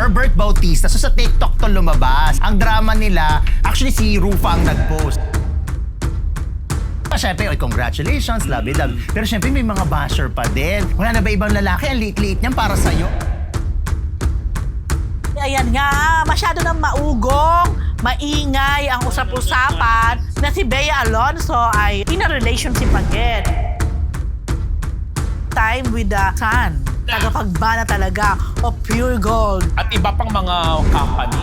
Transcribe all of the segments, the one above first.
Herbert Bautista. So sa TikTok to lumabas. Ang drama nila, actually si Rufa ang nag-post. Siyempre, congratulations, labi-labi. Pero siyempre, may mga basher pa din. Wala na ba ibang lalaki? Ang liit-liit niyan para sa'yo. Ayan nga, masyado nang maugong, maingay ang usap-usapan na si Bea Alonzo ay in a relationship again. Time with the sun. Tagapagbana talaga of pure gold. At iba pang mga company.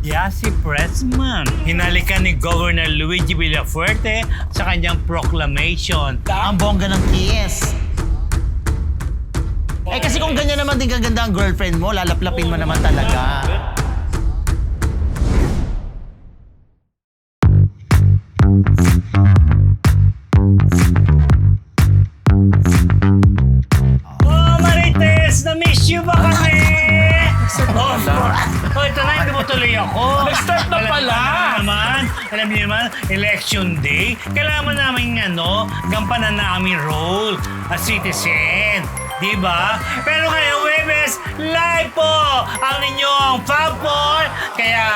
Yasi Pressman, hinalikan ni Governor Luigi Villafuerte sa kanyang proclamation. Ang bongga ng kiss. Eh kasi kung ganyan naman din kaganda ang girlfriend mo, lalaplapin mo naman talaga. Oh, Marites! Na-miss you ba kami? Ito na, hindi mo tuloy ako. Nag-start na pala. Alam niyo naman, election day, kailangan namin gampanan na aming role as citizen. Diba? Pero ngayong Webes, live po ang inyong Fabpol. Kaya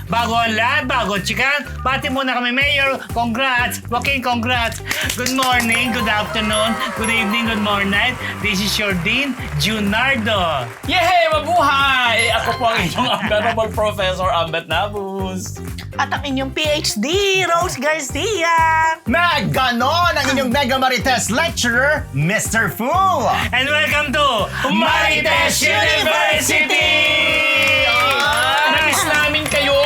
bago ang lahat, bago ang chikan, bati muna kami, Mayor. Congrats! Joaquin, congrats! Good morning, good afternoon, good evening, good morning. This is your Dean, Junardo. Yehey! Mabuhay! Ako po ang inyong honorable Professor Ambet Nabus. At ang inyong PhD, Rose Garcia. Na ganon ang inyong Mega Marites lecturer, Mr. Fu. And welcome to Marites University! Namiss namin kayo!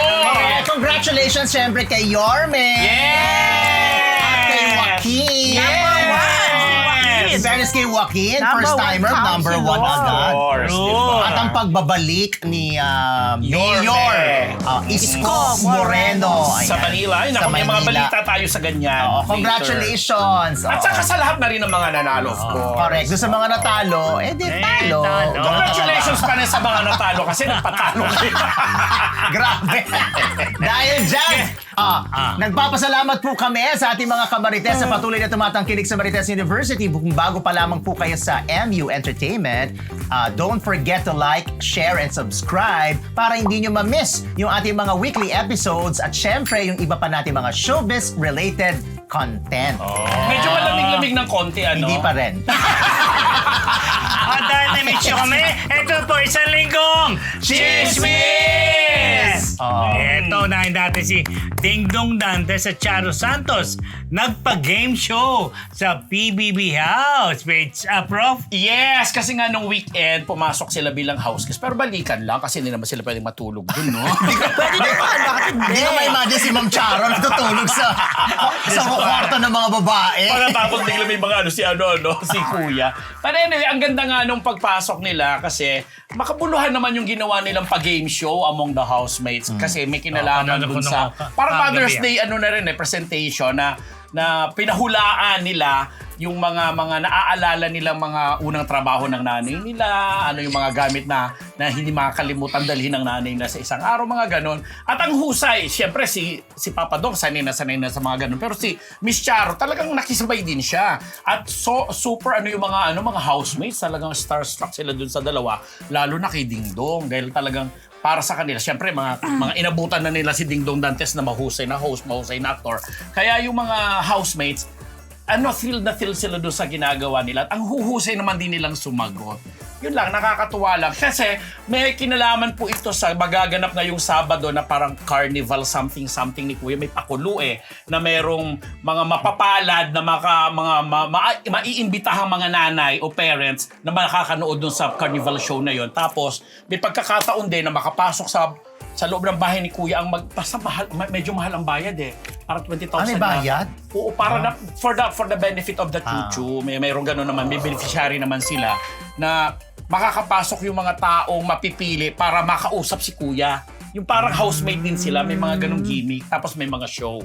Congratulations siyempre kay Yorme. Yeah! At kay Joaquin. Number one. In fairness kay Joaquin, Number first one timer, number one counselor. agad. Of course, True. diba? At ang pagbabalik ni Mayor Yorme. Isko Moreno. Sa Ayan. Manila. Ay, Sa naku, may mga Manila. balita tayo sa ganyan. Oo, later. congratulations. At Oo. saka sa lahat na rin ng mga nanalo, of course. Correct. Doon sa mga natalo, talo. talo. Congratulations pa rin sa mga natalo kasi nagpatalo kayo. Grabe. Dahil dyan, nagpapasalamat po kami sa ating mga kamarites sa patuloy na tumatangkilik sa Marites University. Kung bago pa lamang po kayo sa MU Entertainment, don't forget to like, share, and subscribe para hindi nyo ma-miss yung ating mga weekly episodes at syempre yung iba pa nating mga showbiz-related content. Medyo malamig-lamig ng konti, ano? Hindi pa rin. At dahil na-meet nyo kami, ito po isang linggong Chismis! Ito na natin si Ding Dong Dantes at Charo Santos. Nagpa-game show sa PBB House. Wait, Prof? Yes, kasi nga nung weekend, pumasok sila bilang house guest. Pero balikan lang kasi hindi naman sila pwedeng matulog dun, no? Pwede naman, bakit Hindi hindi? ko ma-imagine si Ma'am Charo natutulog sa kwarto ng mga babae. Pagkatapos bigla may mga si si Kuya. Pero anyway, ang ganda nga nung pagpasok nila kasi makabuluhan naman yung ginawa nilang pa-game show among the housemates kasi may kinalaman dun sa parang Mother's Day presentation na pinahulaan nila yung mga naaalala nilang mga unang trabaho ng nanay nila, ano yung mga gamit na hindi makakalimutan dalhin ng nanay na sa isang araw, mga ganon. At ang husay, siyempre si Papa Dong sanay na sa mga ganon. Pero si Miss Charo talagang nakisabay din siya. At super yung mga housemates, talagang starstruck sila dun sa dalawa, lalo na kay Ding Dong dahil talagang para sa kanila, siyempre mga inabutan na nila si Ding Dong Dantes na mahusay na host, mahusay na actor. Kaya yung mga housemates, thrill na thrill sila doon sa ginagawa nila. At ang huhusay naman din nilang sumagot. Yun lang, nakakatuwa lang. Kasi may kinalaman po ito sa magaganap ngayong Sabado na parang carnival something ni Kuya. May pakulo na merong mga mapapalad na maiimbitahang mga nanay o parents na makakanood doon sa carnival show na yon. Tapos may pagkakataon din na makapasok sa loob ng bahay ni Kuya ang medyo mahal ang bayad Parang 20,000 May bayad? Oo, para for the benefit of the chuchu. Mayroong gano'n naman, may beneficiary naman sila na makakapasok yung mga taong mapipili para makausap si Kuya. Yung parang housemate din sila, may mga ganong gimmick, tapos may mga show.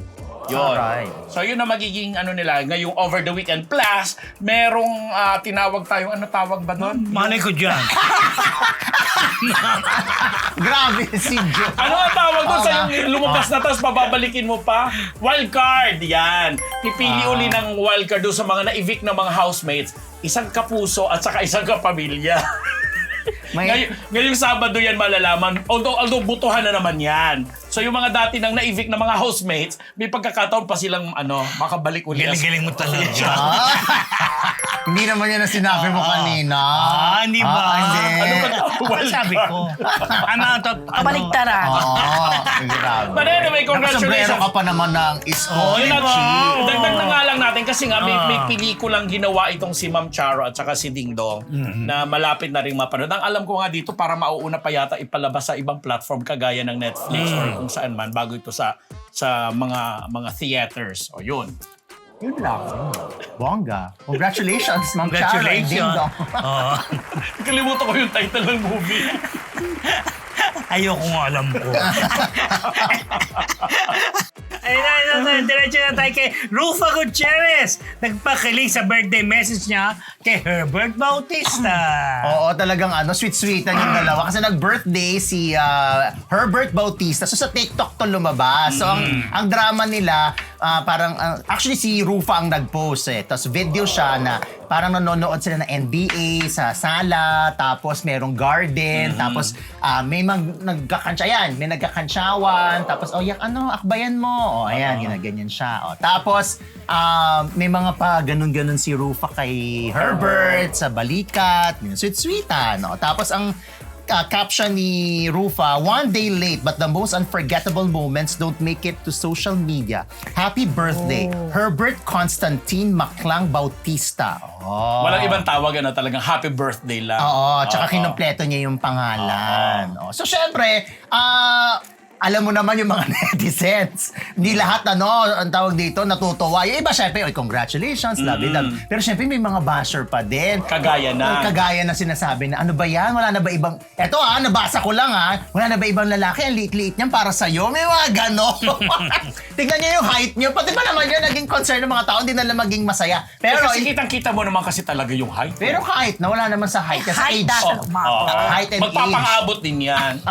Yun. Alright. So yun na magiging nila, ngayong over the weekend. Plus, merong tinawag tayong, tawag ba doon? Malay ko dyan. Grabe si Jo. Ano ang tawag doon sa yung lumabas na tapos pababalikin mo pa? Wildcard, yan. Pipili uli ng wildcard doon sa mga na-evict na mga housemates, isang kapuso at saka isang kapamilya. Ngayong Sabado yan malalaman. Although butuhan na naman yan. So yung mga dati nang na-evict na mga housemates, may pagkakataon pa silang makabalik ulit. Galing-galing mo talaga. Hindi naman yan ang sinabi mo kanina. Hindi ba? Hindi. Ano ba? Ano sabi ko? Kabaligtaran. Grabe. But anyway, congratulations. Nakasombrero ka pa naman ng isko. Yun di ba? Dagdag na nga lang natin kasi nga may pelikulang ginawa itong si Ma'am Charo at saka si Ding Dong na malapit na rin mapanood. Ang alam ko nga dito para mauuna pa yata ipalabas sa ibang platform kagaya ng Netflix or kung saan man bago ito sa mga theaters. O yun. Yun lang. Bongga. Congratulations, Ma'am Charo. and Ding Congratulations. Dong. Kalimutan ko yung title ng movie. Ayoko nga alam ko. Ayun, diretso na tayo kay Rufa Gutierrez. Nagpakilig sa birthday message niya kay Herbert Bautista. Oo, talagang sweet-sweetan yung dalawa. Kasi nag-birthday si Herbert Bautista. So sa TikTok to lumabas. So ang drama nila, actually si Rufa ang nag-post Tapos video siya na parang nanonood sila ng NBA sa sala. Tapos merong garden. Tapos may nagkakansyayan. May nagkakansyawan. Tapos, akbayan mo. Ayan, ginaganyan siya. Tapos, may mga pa ganun-ganun si Rufa kay Herbert sa balikat. Sweet-sweetan. Tapos, ang caption ni Rufa, "One day late but the most unforgettable moments don't make it to social media. Happy birthday, Herbert Constantine Maclang Bautista." Walang ibang tawag, talagang happy birthday lang. Oo, tsaka kinumpleto niya yung pangalan. So, syempre, alam mo naman yung mga netizens. Hindi lahat, ang tawag dito, natutuwa. Yung iba, syempre, congratulations, love it. Pero syempre, may mga basher pa din. Kagaya na. Kagaya na sinasabi na, ano ba yan? Wala na ba ibang... Eto nabasa ko lang Wala na ba ibang lalaki? Ang liit-liit niyan para sa'yo. May mga gano'n. Tingnan niyo yung height niyo. Pati ba naman yun, naging concern ng mga tao, hindi na lang maging masaya. Pero kasi kitang-kita mo naman kasi talaga yung height. Pero kahit na wala naman sa height. Kasi Height age. doesn't matter. Height and age. Magpapang-abot din yan.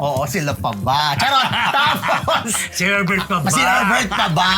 Oo, sila pa ba? Charot! Tapos, Si Herbert pa ba? si Herbert pa ba?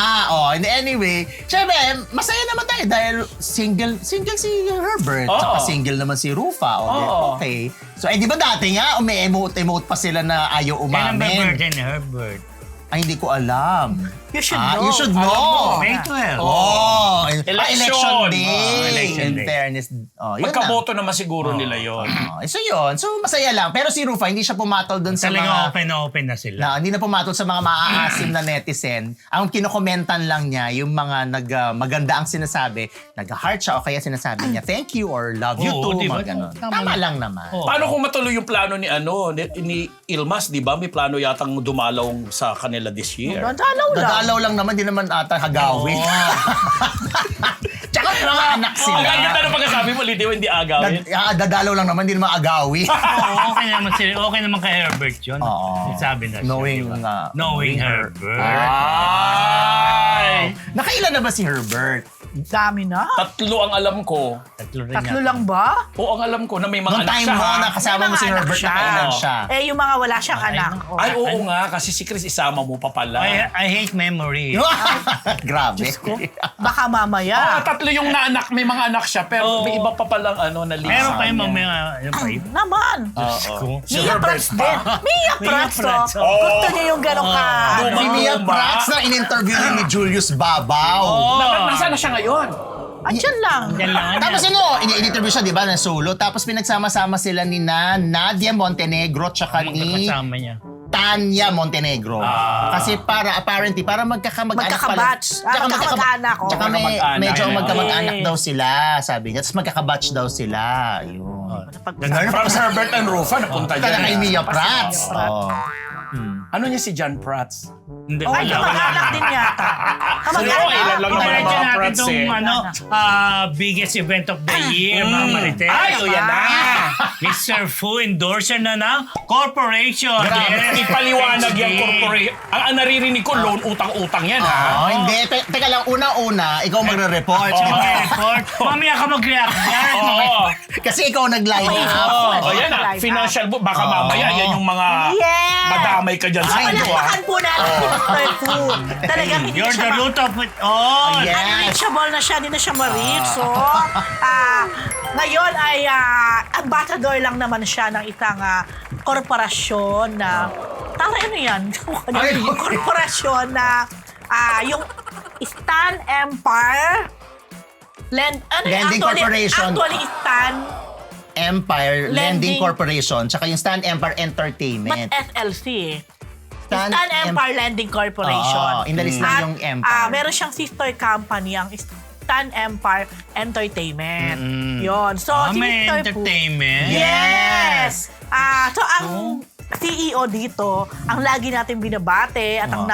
And anyway, syempre, masaya naman tayo dahil single si Herbert. Oo. Tsaka single naman si Rufa. Oo. Okay. So, di ba dati nga, umi-emote pa sila na ayaw Kailan ba umamin? birthday ni Herbert? Ay, hindi ko alam. You should know. You should Alam know. mo. May 12. Election day. Election In day. fairness. Yun na. Magkaboto naman siguro nila yon. So yun. So masaya lang. Pero si Rufa, hindi siya pumatol dun sa Talagang mga... open na sila. hindi na pumatol sa mga maaasim na netizen. Ang kinokomentan lang niya, yung mga maganda ang sinasabi, nag-heart siya o kaya sinasabi niya, thank you or love you Oo, too. diba? Mga ganun. Tama Tama yun. lang naman. Oo. Paano kung matuloy yung plano ni Ilmas, di ba? May plano yatang dumalaw sa kanila this year. Dadalaw lang. Dadalaw lang naman, di naman ata hagawin. Tsaka may mga anak sila. Ang ganda ng pagkasabi mo, hindi agawin. Dadalaw lang naman, di naman agawin. Oo, okay naman kay Herbert yun. Oo. Sabi na siya. Knowing, diba? Knowing Herbert. Ay! Nakailan na ba si Herbert? Dami na. Tatlo ang alam ko. Tatlo lang ba? Oo, ang alam ko na may mga Noong anak time siya. mo ha? na kasama mo si May mga Herbert, anak siya. nakailan siya. Yung mga wala siyang anak. Ay, oo nga. Kasi si Chris isama mo pa pala. I hate memory. Grabe. Baka mamaya. Tatlo yung naanak. May mga anak siya. Pero may iba pa palang na lisa. Meron pa yung niya. mga... Naman. Oo. Si Mia Herbert Prats din. Mia Prats, Prats, oh. oh. Gusto niya yung gano'n ka. Si Mia Luma. Prats na in-interview ni Julius Babaw. Nasaan na siya ngayon? Andyan lang. Yan lang. Tapos in-interview siya, di ba, na solo. Tapos pinagsama-sama sila ni Nadia Montenegro tsaka ni kasama niya. Tanya Montenegro. Kasi apparently, para magkakamag-anak pala. Magkakabatch. Magkakamag-anak. Oh. Tsaka Magkakamag-anak. medyo Ayun. magkamag-anak daw sila, sabi niya. Tapos magkakabatch daw sila. Yun. From Herbert and Rufa, napunta Kaya kay dyan. Mia Prats. Oh. Ano niya si John Prats? Hindi. Ay, kamag-anak din yata. Kamag-anak. ilan lang naman ang Diretso mga natin Prats itong biggest event of the year, mga Marites. Ay, o yan na! Mr. Fu endorser na ng corporation. Grabe, ipaliwanag yung corporate. Ang naririnig ko, loan, utang-utang yan, ha? Oh, hindi. Teka lang, una-una, ikaw magre-report. Sige ba? Mag-report. Mamaya ka mag-react dyan. Oo. Kasi ikaw nag-line up. O yan na, financial book. Baka mamaya, yan yung mga Yes! madamay ka dyan sa Ay, inyo, ha? Palakpakan po natin si Mr. Fu. Talagang hindi You're siya the root of it all. Yes. unreachable na siya, hindi na siya ma-reach. So, Ngayon ay ambassador lang naman siya ng isang korporasyon na... Tara, ano yan? Ay. Korporasyon na yung Stan Empire Lending Corporation. Actually, Stan Empire Lending Lending Corporation, tsaka yung Stan Empire but Entertainment. SLC. Stan Stan Em- Empire Lending Corporation. Oo, inalis na At, yung Empire. meron siyang sister company, ang Stan Empire Entertainment. Yun. So, si May Mr. Fu- entertainment. Yes! So, ang CEO dito, ang lagi natin binabate at ang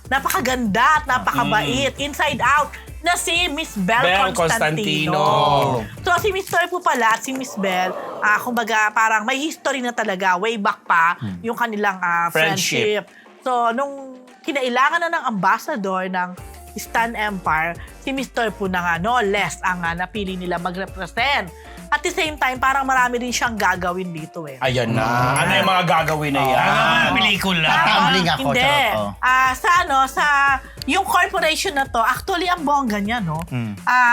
napakaganda at napakabait, inside out, na si Miss Belle Belle Constantino. Constantino. So, si Mr. po pala at si Miss Belle, kumbaga parang may history na talaga, way back pa, yung kanilang friendship. So, nung kinailangan na ng ambassador ng Stan Empire, si Mr. po na no less ang napili nila mag-represent. At the same time, parang marami rin siyang gagawin dito eh. Ayan na. Ano yung mga gagawin na yan? Pelikula. Tumbling ako, Hindi. charot, Sa yung corporation na to, actually ang bongga niya, no?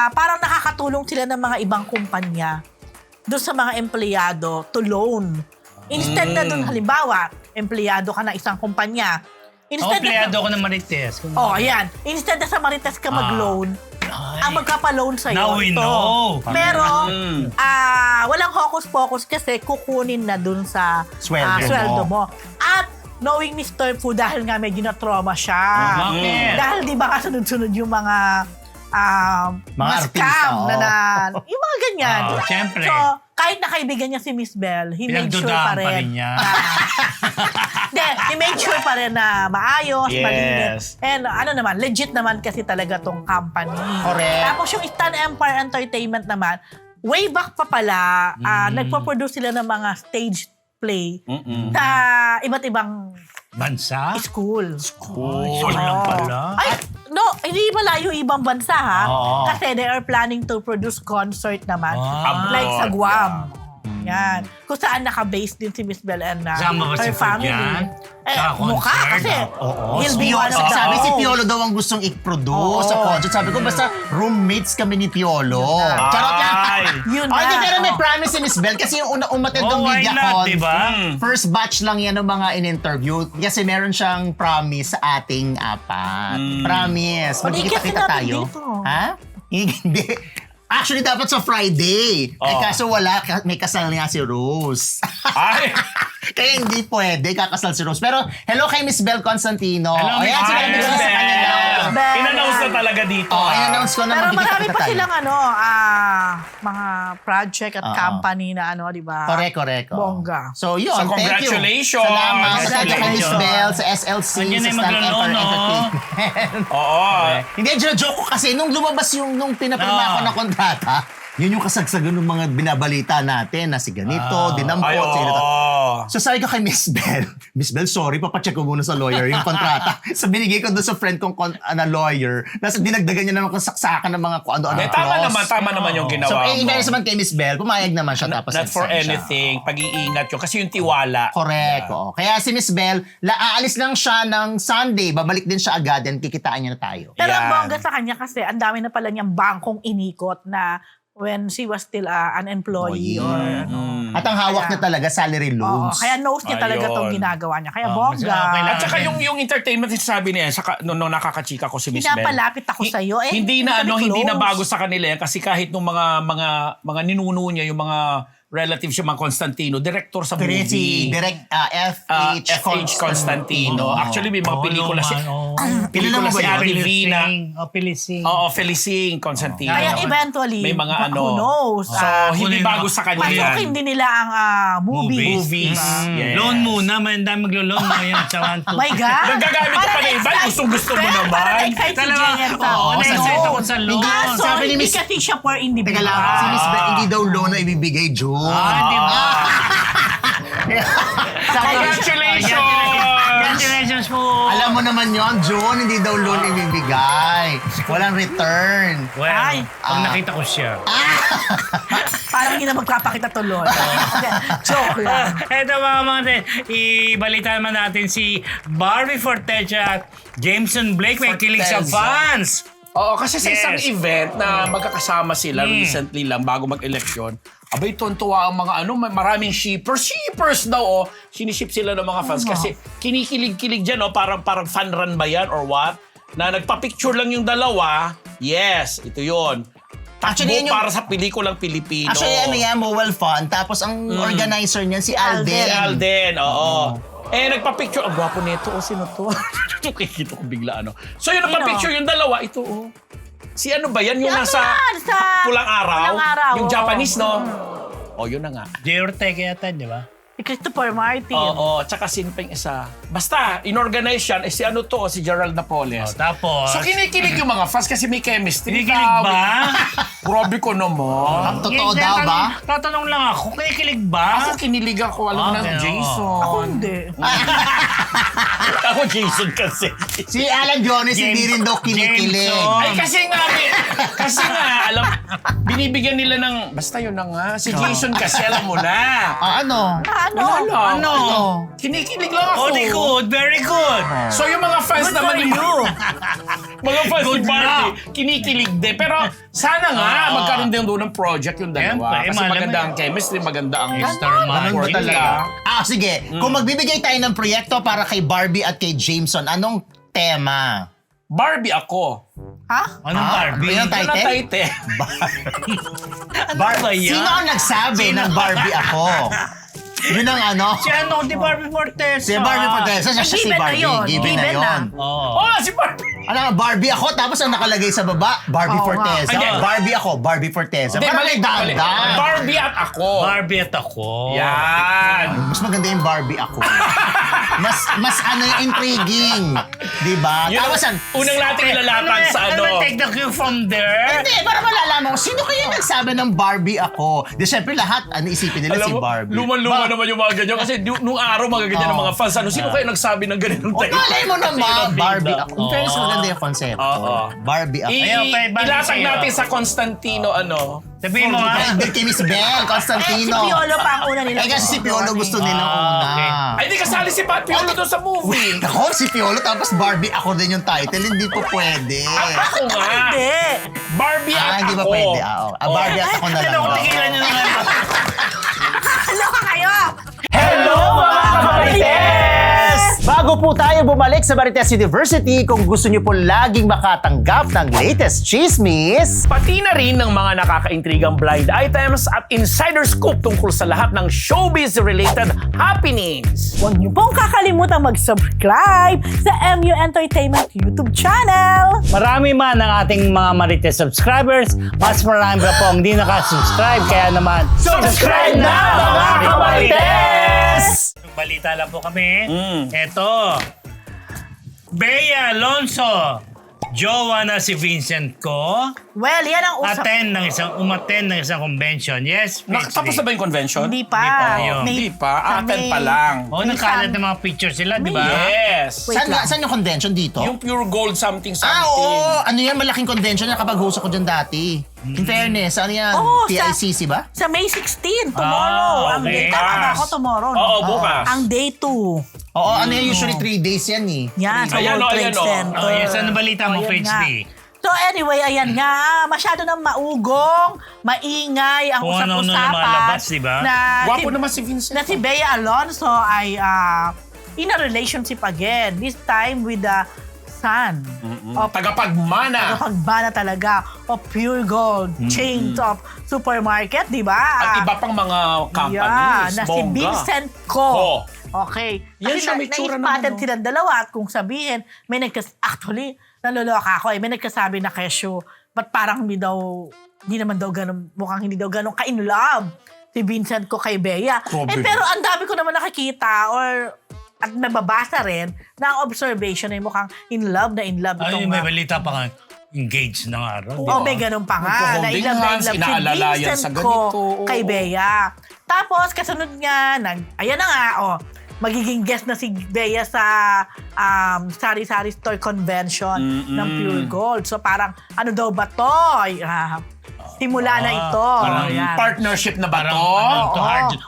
Parang nakakatulong sila ng mga ibang kumpanya doon sa mga empleyado to loan. Instead na doon, halimbawa, empleyado ka na isang kumpanya. Empleyado ko ng Marites. Ayan. Instead na sa Marites ka mag-loan, ang magkapa-loan sa'yo. Now we ito. know. Pero, walang hocus-pocus kasi kukunin na dun sa Sweldo mo. At knowing Mr. Fu, dahil nga medyo na-trauma siya. Bakit? Dahil di ba kasunod-sunod yung mga artista, scam oo. yung mga ganyan. Siyempre. So, kahit na kaibigan niya si Miss Belle, he made sure pa Pinagdudahan pa rin rin. niya. He made sure pa rin na maayos, Yes. malinis. And legit naman kasi talaga tong company. Correct. Tapos yung Stan Empire Entertainment naman, way back pa pala, nagpo-produce sila ng mga stage play sa iba't ibang Bansa? school. School lang pala. Ay, no, hindi malayo ibang bansa ha. Oo. Kasi they are planning to produce concert naman. Ah. Like sa Abroad, Guam. Yan. Kung saan naka-base din si Miss Belle and Sama ba si her Fu family. dyan? Sa Mukha concert? kasi. Oo. He'll be one of the... Sabi si Piolo daw ang gustong i-produce sa concert. Sabi ko, basta roommates kami ni Piolo. Charot lang. Ay. Yun Ay, na. di, pero may promise si Miss Belle kasi yung una umatid ng why media not, con. diba? First batch lang yan ng mga in-interview kasi meron siyang promise sa ating apat. Promise. O, di, Magkikita-kita kasi natin tayo. dito. Ha? Hindi. Actually, dapat sa Friday. Eh, Oh. kaso wala. May kasal nga si Rose. Ay. Kaya hindi pwede kakasal si Rose. Pero hello kay Miss Belle Constantino. Hello, Miss Ayan, sinabi Ay, ko Miss na sa kanila. Belle. Belle. In-announce na talaga dito. Oh, in-announce ko na Pero marami magkikita-kita pa tayo. silang mga project at Oo. company na di ba? Correct. oh. Bongga. So yun, So, thank you. congratulations. Salamat sa kay Miss Congratulations. Belle, sa SLC, Nandiyan sa na yung Stan maglolo, Empire no? Entertainment. Oo. Hindi, joke ko kasi nung lumabas nung pinapirma ko na kontrata, yun yung kasagsagan ng mga binabalita natin na si ganito, dinampot, Ay, si ganito. oo. So sabi ko kay Miss Belle, Miss Belle, sorry, papacheck ko muna sa lawyer yung kontrata. So binigay ko doon sa friend kong na lawyer, nasa dinagdagan niya naman kung saksakan ng mga kung ano-ano Eh, clause. tama naman yung ginawa So, mo. in fairness naman kay Miss Belle, pumayag naman siya tapos Not for nag-sign siya. anything. Pag-iingat yun. Kasi yung tiwala. Correct. Oo. Kaya si Miss Belle, aalis lang siya ng Sunday, babalik din siya agad and kikitaan niya na tayo. Pero ang Yan. bongga sa kanya kasi, ang dami na pala niyang bangkong inikot na when she was still an employee or At ang hawak Kaya- niya talaga salary Oo, loans. kaya knows niya talaga Ayun. itong ginagawa niya. Kaya Oh, bongga. mas okay lang. At saka yung entertainment sabi niya, nung nakakachika ko si Miss Belle. Pinapalapit ako sa'yo. Eh, hindi na kami hindi na close. bago sa kanila yan kasi kahit nung mga ninuno niya, yung mga relatives siya, mga Constantino, director sa Correct, si movie. Direct FH Constantino. Actually, may mga pelikula si... Kilala mo ba si yun? Ate Vina. Pilising. Oo, Felicing Constantino. Kaya eventually, may mga who knows? So, hindi bago sa kanya yan. Pasukin din nila ang movies. Movies. Diba? Yes. Loan muna, may dami maglo-loan na yan sa 1, 2. My God! Nagagamit ka pa na iba, gustong-gusto mo naman. Parang excited si Talaga, Jennifer sa oo, na-excite ako sa loan. Kaso, Sabi ni hindi Miss- kasi siya for Teka individual. lang, si Miss Belle, hindi daw loan na ibibigay, June. Di ba? Congratulations! Congratulations po. Alam mo naman yon, June, hindi daw loan ibibigay. Walang return. Well, Ay. pag nakita ko siya. Parang hindi na magpapakita tuloy. Joke lang. Eto mga ibalita naman natin si Barbie Forteza at Jameson Blake may kilig sa Forteza. fans. Oo, kasi sa isang Yes. event na magkakasama sila recently lang bago mag-eleksyon, abay, tuntua ang mga maraming shippers. Shippers daw, siniship sila ng mga fans kasi kinikilig-kilig dyan, parang fan run ba yan or what? Na nagpa-picture lang yung dalawa, yes, ito yun. Actually, Takbo yun yung- para sa pelikulang Pilipino. Actually, ano yan, Mobile Fun. Tapos ang organizer niyan, si Alden. Si Alden, oo. Nagpa-picture. Ang gwapo nito. Sino to? Kikita ko bigla, So, yung nagpa-picture yung dalawa, ito, Si ano ba yan? Yung Ano nasa yan? Sa Pulang Araw? Pulang Araw, Yung oo. Japanese, no? Yun na nga. Jay Ortega yata, di ba? Si Christopher Martin. Oo, tsaka sino pa yung isa? Basta, in-organize yan, si ano to, si Gerald Napoles. Tapos, So, kinikilig yung mga fans kasi may chemistry. kinikilig ba? Grabe ko naman. Totoo daw ba? Tatanong lang ako, kinikilig ba? Ako kinilig ako, alam Okay, na, Jason. Ako hindi. Ako Jason kasi. Si Alan Jones, hindi rin daw kinikilig. Jameson. Ay, kasi nga, alam, binibigyan nila ng, basta yun na nga, si Jason kasi, alam mo na. Ano? Ano? Kinikilig lang ako. Oh, they good. Very good. So yung mga fans Good naman for ni you. mga fans Good ni Barbie, kinikilig din. Pero sana nga magkaroon din doon ng project yung dalawa. Siyempre, Kasi malam maganda eh. ang chemistry, maganda ang Star Ganun ba Magic. talaga? Sige. Kung magbibigay tayo ng proyekto para kay Barbie at kay Jameson, anong tema? Barbie ako. Ha? Anong Barbie? Ano yung Ano title? title? Ano ba yan? Sino ang nagsabi ng Barbie ako? Yun ang ano? Si ano, di Barbie Fortesa. Si Barbie Fortesa. Siya si Given na Barbie. yun. Given na Given na. yun. Oo. Oh, si Barbie. Alam nga, Barbie ako, tapos ang nakalagay sa baba, Barbie Oo nga. Fortesa. Hindi. Barbie ako, Barbie Fortesa. Hindi, Parang mali, may mali. danda. Barbie at ako. Barbie at ako. Yan. Mas maganda yung Barbie ako. mas ano yung intriguing. Diba? Yun Tapos ang unang natin ilalapag sa ano. Take the cue from there? Hindi, para malalaman ko, sino kaya nagsabi ng Barbie ako? Di syempre lahat, ano isipin nila si Alam mo, Barbie. luman-luma naman yung mga ganyan. Kasi nung araw, magaganyan ng mga fans. Sino kaya nagsabi ng ganyan O, malay mo naman, Barbie ako. In Oo. fairness, maganda yung concept. Oo. Barbie ako. Ayaw, okay, balik Ilatag sa'yo. natin sa Constantino, Sabihin mo nga. Ay, kay Miss Belle, Si Constantino. Piolo pa ang una nila. Eh, kasi si Piolo gusto nilang una. okay. Ay, di kasali si Pat Piolo doon sa movie. Ako, si Piolo, tapos Barbie ako din yung title. Hindi po pwede. Ako nga. Hindi. Barbie at Hindi ba ako. pwede? Barbie at ako na lang. Ano, tigilan nyo naman. Ano ka kayo? Hello mga Kamarites! Bago po tayo bumalik sa Marites University, kung gusto niyo po laging makatanggap ng latest chismis, Pati na rin ng mga nakakaintrigang blind items at insider scoop tungkol sa lahat ng showbiz-related happenings. Huwag niyo pong kakalimutan mag-subscribe sa MU Entertainment YouTube channel. Marami man ang ating mga Marites subscribers, mas marami pa po ang hindi nakasubscribe. Kaya naman, subscribe na mga Kamarites! balita lang po kami. Eto, Bea Alonso, jowa na si Vincent ko, Well, yan ang usap. umattend ng isang convention. Yes, Tapos na ba yung convention? Hindi pa. Hindi pa yun. May- Hindi pa. sa Aten May- pa lang. Oh, nagkalat ng mga pictures sila, di ba? Yes. Wait lang. saan yung convention dito? Yung pure gold something. oo! Ano yan? Malaking convention na kapag host ako dyan dati. In fairness, ano yan? Oo, PICC ba? Sa May 16, tomorrow. Ang okay. day, tama ako tomorrow. no? Oo, bukas. Ang day 2. Oo, ano yan? Usually 3 days yan eh. Yan, sa Ayan, World o, Trade ayan, o. Center. Oh, yes, ano balita mo, Ayan Page nga. 3? So anyway, ayan nga, masyado nang maugong, maingay ang Kung ano-ano usap-usapan lumalabas, diba? na Gwapo naman si Vincent. na si Bea Alonso ay in a relationship again. This time with the son of Tagapagmana. pagbana talaga of Pure Gold, chain of supermarket, di ba? At iba pang mga companies. Na si Bongga. Vincent Ko. Ko. Okay. Yan Kasi siya, may tsura na-spotted naman, no? silang dalawa at kung sabihin, actually, naloloka ako may nagkasabi na kesyo, ba't parang hindi naman daw ganun, mukhang hindi daw ganun ka-in love si Vincent Ko kay Bea. Grabe. Pero ang dami ko naman nakikita at nababasa rin na ang observation ay mukhang in love Ay, may balita pa nga, engaged na nga raw. di Oo, ba? may ganun pa nga. Magko-holding Na in love hands, si inaalalayan Vincent sa Ko ganito, oo. kay Bea. Tapos, kasunod nga, ayan na nga, magiging guest na si Bea sa Sari-Sari Store Convention ng Pure Gold. So parang, ano daw ba to? Simula na ito. Parang Ayan. partnership na ba Parang to? ano to,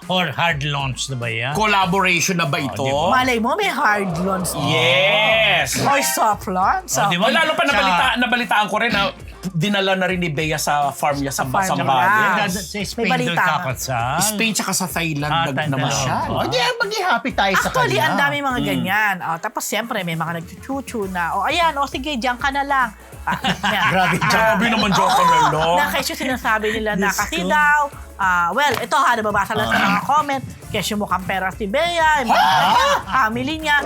Oo. hard launch na ba yan? Collaboration na ba ito? di ba? Malay mo, may hard launch. Yes! Or soft launch. Oh, di ba? Lalo pa Sa- nabalitaan ko rin na dinala na rin ni Bea sa farm niya sa farm niya. Zambales. Sa Spain May doon balita. kakasal. Spain tsaka sa Thailand Thailand. namasyal. Oo. Hindi, maging happy tayo sa Actually, kanya. ang dami mga ganyan. Tapos siyempre, may mga nagchuchuchu na, ayan, sige, diyan ka na lang. Grabe dyan. Grabe naman joke ko na, no? Na kesyo sinasabi nila na Diyos kasi ko. daw, well, ito ha, nababasa lang sa mga comment, kesyo mukhang pera si Bea, yung mga family niya,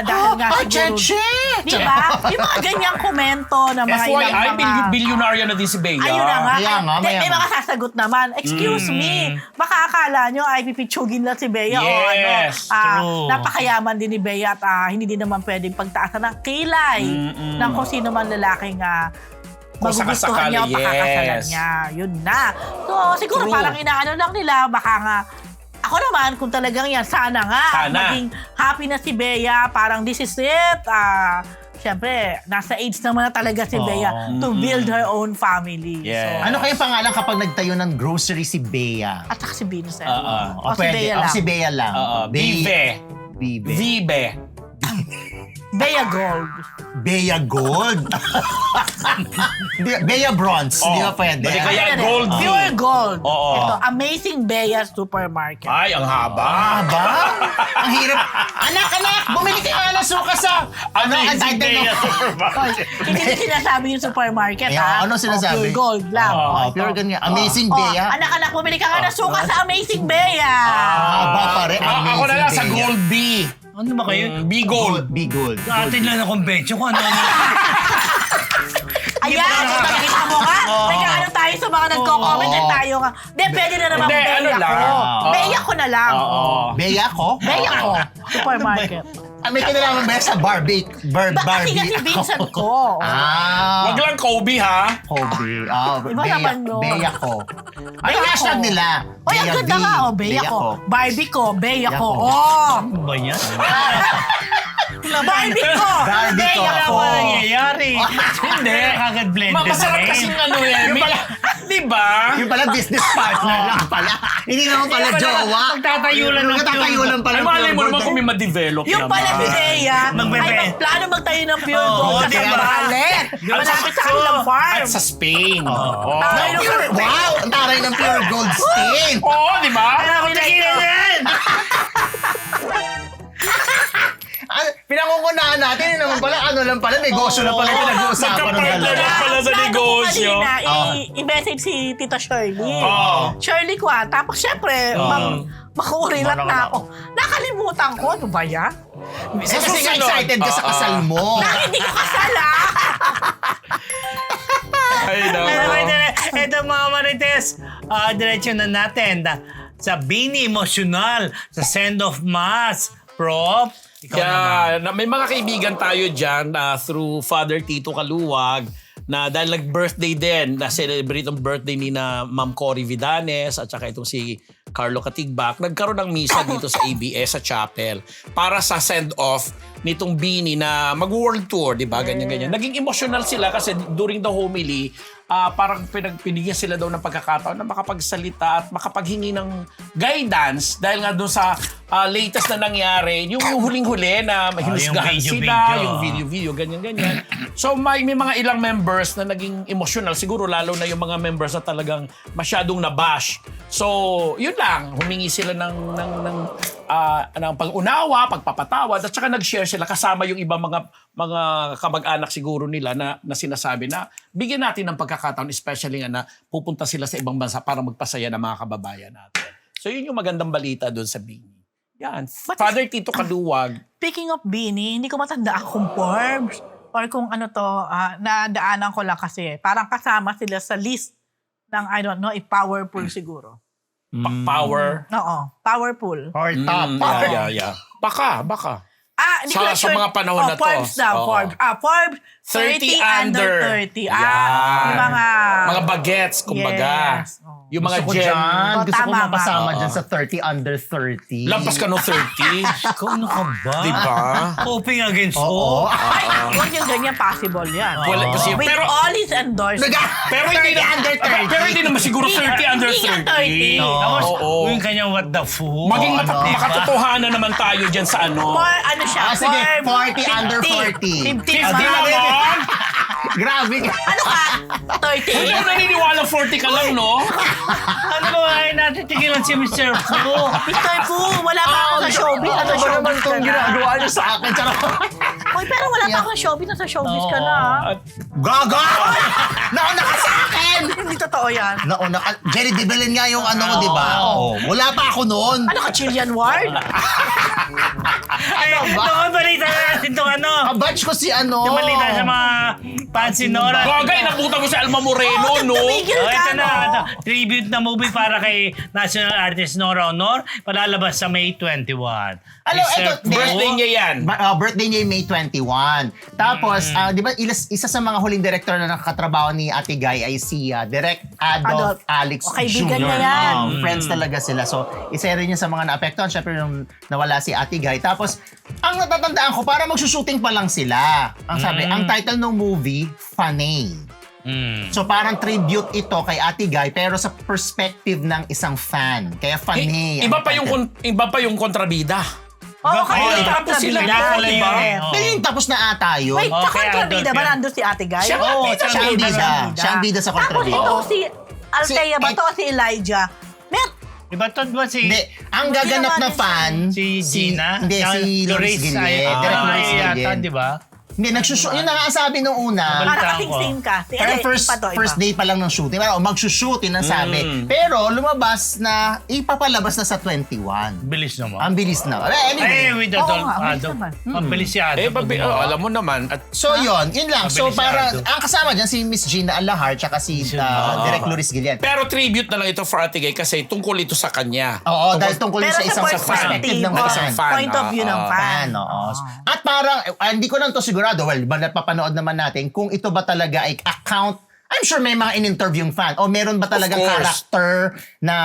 dahil nga siguro, di ba? Yung mga ganyang komento ng mga ilang FYI, mga... bilyonaryo na din si Bea. Ayun na nga. Kaya nga, May mayaman. mga sasagot naman. Excuse me, baka akala nyo ay pipitsugin lang si Bea Yes, o ano. true. Napakayaman din ni Bea at hindi din naman pwedeng pagtaasan ng kilay ng kung sino man lalaking Kung magugustuhan niya o sakasakali, pakakasalan yes. niya. Yun na. So, siguro True. parang inaano lang nila, baka nga, ako naman, kung talagang yan, sana nga, Sana. maging happy na si Bea, parang this is it. Siyempre, nasa age naman na talaga si Bea to build her own family. Yeah. Ano kayang pangalan kapag nagtayo ng grocery si Bea? At saka si Vincent. O si pwede. Bea O lang. si Bea lang. Vive. Vive. Vive. Bea Gold. Bea Gold. Bea Bronze. Hindi ba pwede? Hindi kaya gold. Pure gold. Oo. Ito, Amazing Bea Supermarket. Ay, ang haba. Aba? Ang hirap. Anak! Bumili ka nga ng suka sa... Amazing ang title Bea ng- Supermarket. Hindi sinasabi yung supermarket, Ayan, ano sinasabi? Pure gold lang. Oh, ito. pure ganyan. Amazing Oh, Bea. anak, bumili ka nga ng suka sa Amazing Bea. Aba pa rin. Ako na lang sa Amazing Bea. Gold B. Ano ba kayo? B Gold. Be Gold. Atin lang na convention kung ano. Ayan, nakikita mo ka? Nag-ano tayo sa mga nagko-comment at tayo nga. Hindi, pwede na naman Hindi, Bea ano lang. ko. Oo. Bea ko na lang. Bea ko? Bea ko. Supermarket. May kinalaman ba sa Barbie? Kasi Barbie nga si Vincent ko. Wag lang Kobe, ha? Kobe. Iba naman yun. Bea ko. Ano Bea hashtag ko. nila? Oy, ang ganda V. nga. Bea ko. Barbie ko. Bea ko. ko. Oh. Ano ba yan? Barbie ko. Barbie ko. Bea Wala ko. pa nangyayari. Hindi. Kagad blended Masarap na rin. kasing ano eh. Di ba? Yung pala business partner lang pala. Hindi naman pala jowa. Magtatayo lang ng Magtatayo lang pala. Ay, malay mo naman kung may ma-develop Yung naman. pala si Bea, Magbebe. ay magplano magtayo ng pure Oo, gold kasi diba? mahalit. Malapit sa kanilang farm. At sa Spain. Oo. Tayo ng Pure, wow! Ang taray ng pure gold stain. Oo, di ba? Ako tigilan yan! Pinangungunahan natin, yun naman pala, ano lang pala, negosyo na pala pinag-uusapan ng Magka-partner dalawa. lang pala sa Plano ko negosyo. kanina, i-message si Tita Shirley. Oo. Shirley ko Tapos syempre, makuurilat na ako. Nakalimutan ko, ano ba yan? Kasi nga excited ka sa kasal mo. Na hindi ko kasal Ay, Anyway, naku. ito mga Marites, diretso na natin sa Bini Emosyonal, sa send-off mass. Prof, ikaw naman. May mga kaibigan tayo dyan through Father Tito Kaluwag na dahil nag-birthday din, na-celebrate ang birthday ni na Ma'am Cory Vidanes at saka itong si Carlo Katigbak, nagkaroon ng misa dito sa ABS sa chapel para sa send-off nitong Bini na mag-world tour, di ba? Ganyan-ganyan. Naging emotional sila kasi during the homily, parang pinigyan sila daw ng pagkakataon na makapagsalita at makapaghingi ng guidance dahil nga doon sa latest na nangyari, yung huling-huli na hinisgahan yung sila, video-video. yung video-video, ganyan-ganyan. So may mga ilang members na naging emotional, siguro lalo na yung mga members na talagang masyadong nabash. So, yun lang, humingi sila ng pag-unawa, pagpapatawad, at saka nag-share sila kasama yung ibang mga kamag-anak siguro nila na sinasabi na bigyan natin ng pagkakataon, especially nga na pupunta sila sa ibang bansa para magpasaya ng mga kababayan natin. So, yun yung magandang balita doon sa Bini. Yan. Father Tito Kaluwag. Speaking of Bini, hindi ko matandaan kung Forbes or kung ano to, nadaanan ko lang kasi. Parang kasama sila sa list ng, I don't know, powerful siguro. Power. Oo, powerful. Or top. Yeah. Baka. Hindi ko na Sa sure. mga panahon na to. Forbes daw, Oo. Forbes. Forbes 30 under 30. Yan. Yung mga... Mga bagets, kumbaga. Yes. Oh. Yung mga Gusto ko Gen... dyan. Oh, Gusto ko tama, mapasama ma. dyan sa 30 under 30. Lampas ka no 30. Ikaw, ano ka ba? Di ba? Hoping against Oo. hope. Ay, huwag yung ganyan, possible yan. Wala kasi. With Pero, all his endorsement. pero hindi 30 na, under 30. pero hindi naman siguro 30 under Hindi nga 30. 30. Tapos, Oo. yung kanyang what the fool. Maging Oo, ano? makatotohanan naman tayo dyan sa ano. For ano siya? Ah, sige, for 40 under 40. 50 50 naman. naman? Grabe ka. Ano ka? Hindi 30? mo naniniwala 40 ka lang, no? Ano ba ay natin tigilan si Mr. Fu? Mr. Fu, wala pa ako sa showbiz. Nasa Ano ba naman showbiz ka itong na. ginagawa niyo sa akin? Charot. Hoy, pero wala pa ako sa showbiz. Nasa showbiz ka na. ah. At Gaga! Nauna ka sa akin! Hindi totoo yan. Nauna ka. Jerry De Belen nga yung ano mo, di ba? Oo. Wala pa ako noon. Ano ka, Chilean Ward? Ay, ba? noon balita na natin itong ano. Kabatch ko si ano. Yung balita sa mga fancy Nora. Gagay, nabuta mo si Alma Moreno, Oo, no? tumigil Oh, ka, ito na, no? ito. Tribute na movie para kay national artist Nora Honor. Palalabas sa May 21. Alam, Mr. ito, Fu. Birthday niya yan. Birthday niya yung May 21. Tapos, di ba, isa sa mga huling director na nakakatrabaho ni Ate Guy ay si Direk Adolf Adolf. Alex O, kaibigan Jr. niya yan. Friends talaga sila. So, isa rin yun sa mga naapektuhan. Siyempre, nung nawala si Ate Guy. Tapos, ang natatandaan ko, para magsushooting pa lang sila. Ang sabi, ang title ng movie, Fanay. So parang tribute ito kay Ate Guy pero sa perspective ng isang fan. Kaya Fanay. Iba pa yung kontrabida. Oo, Baka kayo yun, tapos tapos sila. sila pala yun, diba? eh. Oo. Pero yung tapos na ata yun. Wait, sa Okay, kontrabida Adolf ba yan. nandun si Ate Guy? Siya Oo, bida, siya ang bida. bida. Siya ang bida sa kontrabida. Tapos ito si Althea ba Si- to? Si Elijah? Iba to ba si... Hindi, ang gaganap na fan Si Gina? Hindi, si Loris Gillet. Direct Loris yata, Gillet. di ba? Hindi, nagsushoot. Yun na nga ang sabi nung una. Para Balita kasing ko. same ka. Si Pero Elijah, first iba to, iba. first day pa lang ng shooting. Pero magsushoot, yun ang sabi. Pero lumabas na, ipapalabas na sa 21. Bilis naman. Ang bilis na. Anyway. Ay, with Oo Adolf. nga, bilis Adolf. naman. Ang bilis si Adolf. Alam mo naman. At So yun lang. So Mabilis para, siya, ang kasama dyan si Miss Gina Alahar tsaka si Direk Loris Gillian. pero tribute na lang ito for Ate Guy kasi tungkol ito sa kanya. Oo, dahil tungkol Pero sa isang sa perspective ng perspective, isang fan. point of view ng fan. fan. Oo. At parang, hindi ko lang to sigurado, well, napapanood naman natin kung ito ba talaga ay account. I'm sure may mga in-interview yung fan. O meron ba talagang course. character na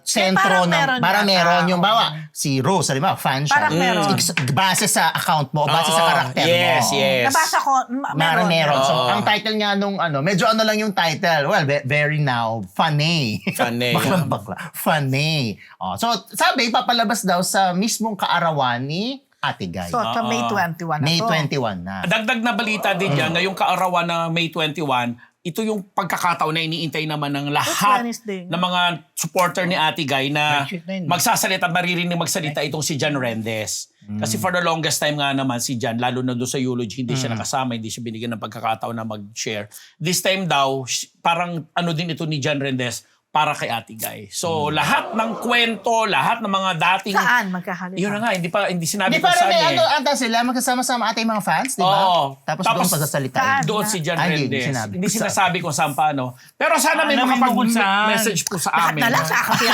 sentro parang meron ng... Parang yata. meron yung bawa. Si Rose, alam mo, fan siya. Parang meron. Base sa account mo, base sa Oo, karakter mo. yes. Nabasa ko, Meron. So, Oo. ang title nga nung medyo ano lang yung title. Well, very now, Fanay. Fanay. Bakla. Fanay. So, sabi, papalabas daw sa mismong kaarawan ni Ate Guy. So, sa May 21 na May to. 21 na. Dagdag na balita din yan, ngayong kaarawan na May 21, ito yung pagkakataon na iniintay naman ng lahat Wednesday. ng mga supporter ni Ate Guy na May shit na yun. magsasalita at maririnig magsalita itong si John Rendes. Kasi for the longest time nga naman si John, lalo na doon sa eulogy, hindi siya nakasama, hindi siya binigyan ng pagkakataon na mag-share. This time daw, parang ano din ito ni John Rendes, para kay Ate Guy. So, lahat ng kwento, lahat ng mga dating... Saan magkahalita? Yun na nga, hindi sinabi Di ko parang saan may eh. ata sila, magkasama-sama ata yung mga fans, di ba? Oo. Tapos Tapos, doon pagsasalita. saan? Doon si John Ay, hindi Rendes. sinabi. Hindi sinasabi kung saan paano. Pero sana may Alam mo kung saan. makapag-message po sa Lahat amin. na lang sa akin.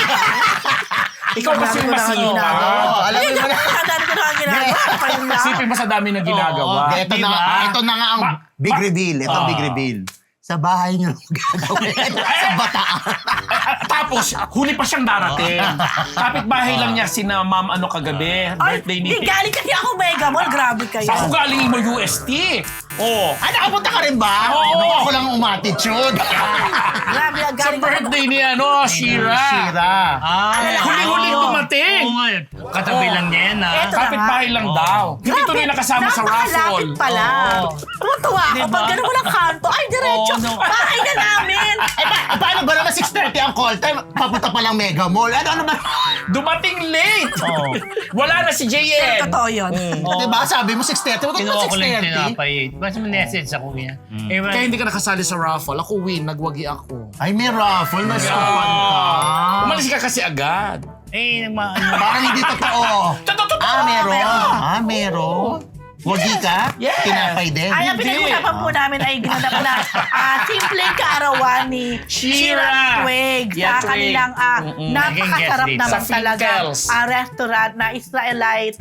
Ikaw kasi Dami ko na nga masipag. ginagawa. Oo, alam mo naman. Ang dami ko na nga ginagawa. Pa yun lang. Isipin mo sa dami na ginagawa. Oo. Ito Diba? ito na nga ang big reveal. Ito ang big reveal. Sa bahay niyo gagawin. Sa Bataan. Tapos, huli pa siyang darating. Kapit-bahay lang niya sina ma'am Ay, kagabi. Birthday ni... di galing kasi ako Mega Mall. Grabe kayo. Sa galing mo UST. Oh. Ay, nakapunta ka rin ba? Oo. Ako lang umatitude. Grabe, Sa galing ako. birthday ni Shira. Shira. Huli-huli dumating. Oo nga. Katabi lang niya yan, ha? Eto. Kapit-bahay lang daw. Hindi tuloy nakasama sa raffle. Napakalapit pala. Tuwa ako. Diba? Pag gano'n mo lang kanto, ay, diretso. Oo, no. Bahay na namin. Paano ba naman 6:30 ang call time? Papunta pa lang Mega Mall. Ano ba? Dumating late. Wala na si JN. Totoo yun. Diba? Sabi mo 6:30. Huwag Kinuha mo ko lang yung 6:30. tinapay. Mas message ako niya. Eh, Kaya hindi ka nakasali sa raffle. Ako win, nagwagi ako. Ay, may raffle. Mas kapan ka. Umalis ka kasi agad. Parang hindi totoo. Totoo. Meron. Meron. Wagi ka? Yes. Tinapay din. Ay, ang pinag-usapan po namin ay ginanap na simpleng kaarawan ni Shira Twig Yeah, sa kanilang napakasarap Naging guest naman dito. Sa talaga Finkels. restaurant na Israelite,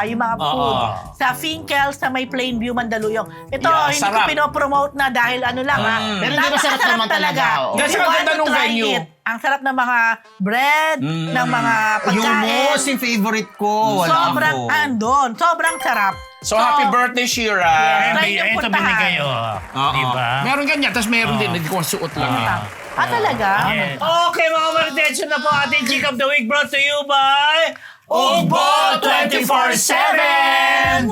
yung mga food sa Finkels sa may Plainview, Mandaluyong. Ito, Yeah, hindi sarap. ko pinopromote na dahil ano lang Pero hindi masarap naman talaga. Oo. Kasi You ang want ganda to nung try venue. it. Ang sarap ng mga bread, ng mga Yung pagkain. most yung favorite ko. Wala Sobrang ako. andon. Sobrang sarap. So, happy birthday, Shira. Yes. Try Ay, niyong ito puntahan. binigay, Oo. Diba? Meron ganyan, tapos meron din, hindi ko suot lang eh. Talaga? Yes. Okay, mga Marites, yun na po ating Chick of the Week brought to you by Ugbo 24/7!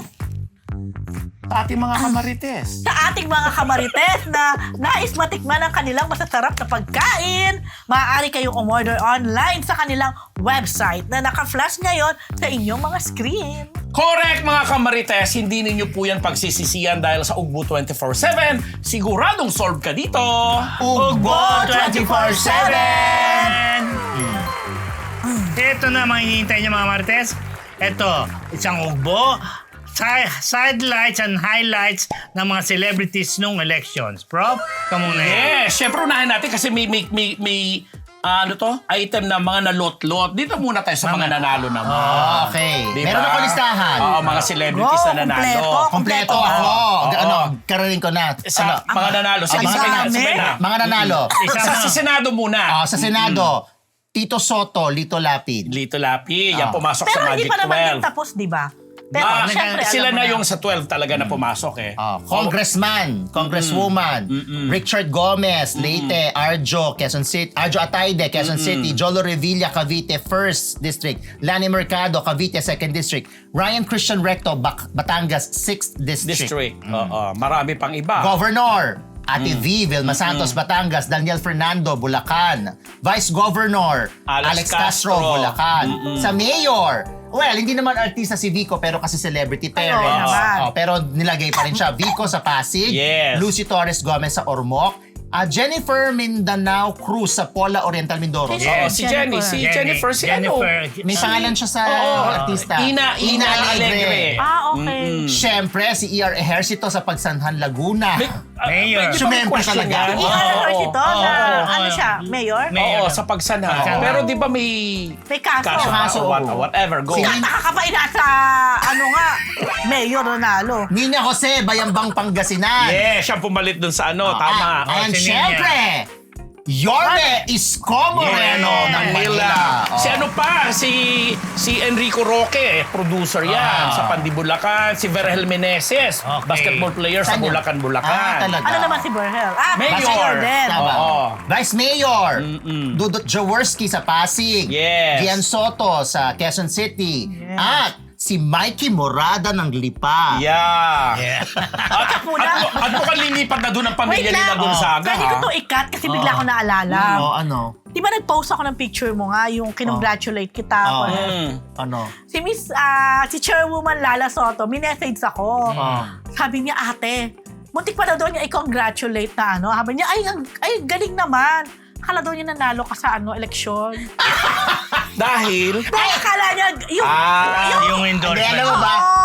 Sa ating mga kamarites. Sa ating mga kamarites na nais matikman ang kanilang masasarap na pagkain, maaari kayong umorder online sa kanilang website na naka-flash ngayon sa inyong mga screen. Correct mga kamarites, hindi ninyo po yan pagsisisiyan dahil sa Ugbo 24/7, siguradong solve ka dito. Ugbo 24/7! Ito na mga hinihintay niyo mga Marites. Ito, isang ugbo, sidelights and highlights ng mga celebrities nung elections. Prof, kamuna yan. Yes, syempre unahin natin kasi may ano to? Item na mga nalot-lot. Dito muna tayo sa mga nanalo naman. Okay. Diba? Meron ako listahan. Oo, mga celebrities na nanalo. Kompleto ako. Karating ko na. Sa mga nanalo. Sige, Ang sabihin na, dami. sabihin na. Mga nanalo. Sa Senado muna. Sa Senado, Tito Soto, Lito Lapid. Lito Lapi, yan pumasok Pero sa hindi Magic pa naman din 12. tapos, di ba? Pero syempre, Sila alam mo na yung sa 12 talaga na pumasok eh. Congressman, Congresswoman, Richard Gomez, Leyte, Arjo, Quezon City, Arjo Atayde, Quezon City, Jolo Revilla, Cavite, 1st District, Lani Mercado, Cavite, 2nd District, Ryan Christian Recto, Batangas, 6th District. Oo, marami pang iba. Governor, Ate V, Vilma Santos, Batangas, Daniel Fernando, Bulacan. Vice Governor, Alex Castro, Castro. Bulacan. Sa Mayor, well, hindi naman artista si Vico pero kasi celebrity parents. naman. Pero nilagay pa rin siya. Vico sa Pasig, Yes. Lucy Torres Gomez sa Ormoc, Jennifer Mindanao Cruz sa Pola Oriental Mindoro. Oo, si Jenny. Si Jennifer, si ano? May pangalan siya sa artista. Ina Alegre. okay. Siyempre, si E.R. Ejercito sa Pagsanhan, Laguna. Mayor. Sumempre talaga. Ito na, ano siya, mayor? Oo, sa Pagsanhan. Pero di ba may May kaso. kaso whatever, go. Si- Nakakapain na sa, mayor Ronalo. Nina Jose, Bayambang Pangasinan. Yes, siya pumalit dun sa ano, tama. And si syempre, Yorme Isko Moreno ng Manila. Si ano pa, si Enrico Roque, producer yan sa Pandibulacan, si Vergel Meneses, Okay. basketball player sa Saan yun? Bulacan. Talaga. Ano naman si Berhel? Mayor. din. Tama. Oo. Vice Mayor, Dudut Jaworski sa Pasig. Yes. Gian Soto sa Quezon City. Yes. At si Mikey Morada ng Lipa. Yeah. Yeah. At mukhang lilipat na doon ang pamilya nila Gonzaga, Pwede ko ha? to ikat kasi bigla ko naalala. Ano? Di ba nag-post ako ng picture mo nga, yung kinongratulate kita. Ano? Si si Chairwoman Lala Soto, minessage ako. Sabi niya, ate, muntik pa daw niya i-congratulate na ano. Sabi niya, ay, galing naman. Akala daw niya nanalo ka sa eleksyon. Dahil, Dahil akala niya, Yung Hindi, endorsement. alam mo ba? Oo.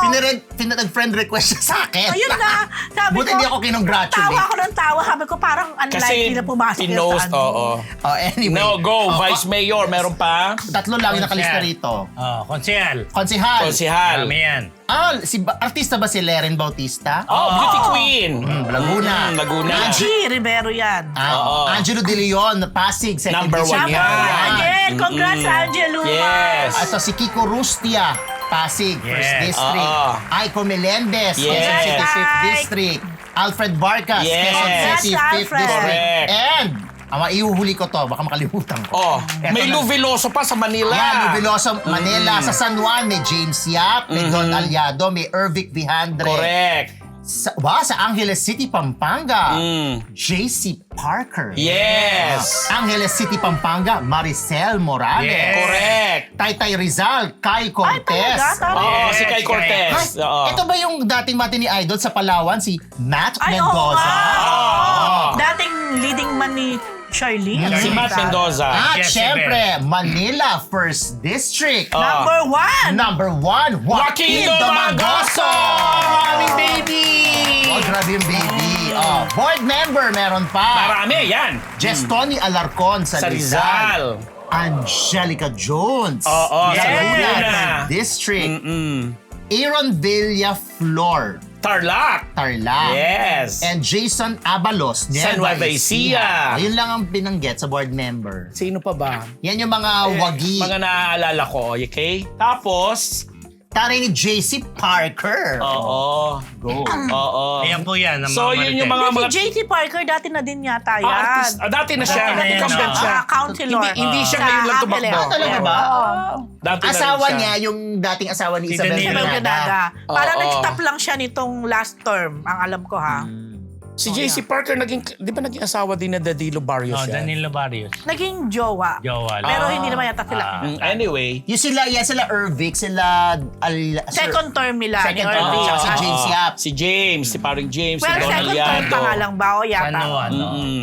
Nag-friend request siya sa akin. ayun na. Sabi Buti ko, hindi ako kinongratulate. Tawa ako ng tawa. Sabi ko, parang unlikely kasi na pumasok yan pinost, sa ano. oo. Anyway. No, go, Vice Mayor, meron pa? Tatlo lang yung nakalista Konsehal. rito. Konsehal. Konsihal. Konsihal. Kami yan. Artista ba si Leren Bautista? Beauty Queen. Laguna. Laguna. G. Rivero yan. Oo. Angelo De Leon, Pasig, second Number one district. yan. Again, congrats, Angelo. Yes. Ito si Kiko Rustia, Pasig, First Yes. District. Oo. Aiko Melendez, Yes. Quezon City, 5th Ike. District. Alfred Barcas, Yes. Quezon City, Congrats, 5th Alfred. District. Correct. And, iuhuli ko to, baka makalimutan ko. Oh, Eto may na. Lou Veloso pa sa Manila. Yan, Nubiloso, Manila. Sa San Juan, may James Yap, may Don Aliado, may Ervic Vihandre. Correct. Sa Angeles City, Pampanga, JC Parker. Yes. Angeles City, Pampanga, Maricel Morales. Yes. Correct. Taytay Rizal, Kai Cortez. talaga? Tama. Oo, Yes, si Kai Ay, Cortez. Oo. ito ba yung dating mati ni Idol sa Palawan, si Matt Ay, oo Mendoza? nga. Dating leading man ni Charlene. Si Matt Mendoza. At Yes, syempre, Manila 1st District. Number one. Number 1, Joaquin Domagoso! Aming baby! Oh, grabe yung baby. Board member, meron pa. Marami, yan. Tony Alarcon sa Sa Rizal. Rizal. Angelica Jones. Oo, sa sa Laguna Laguna. District. Aaron Villaflor. Tarlac. Yes. And Jason Abalos, San Nueva Ecija. Yun lang ang binanggit sa board member. Sino pa ba? Yan yung mga wagi. Mga naaalala ko, okay? Tapos, Taray ni JC Parker. oo. Go. Oo. Ayan po yan. ang So, mga yun yung Marites. mga... Si JT Parker, dati na din yata yan. artist. Dati na siya. Dati na yan, Incumbent no? siya. Councilor. Hindi siya Sa ngayon lang tumakbo. Apeleo. Ah, talaga ba? Dati na rin Asawa siya. niya, yung dating asawa ni Si Isabel Danilo. Isabel Granada. Granada. Parang Oo. nag-stop lang siya nitong last term, ang alam ko ha. Si JC Parker, di ba naging asawa din na Danilo Barrios Oh, yan? Danilo Barrios. Naging jowa. Jowa. Pero hindi naman yata sila. Anyway. Yung sila Ervic, sila... Second term nila ni Second term Irving. siya, si James Yap. Si James, si paring James, Well, si Donald second term Yado. pa nga lang ba o yata? San Juan.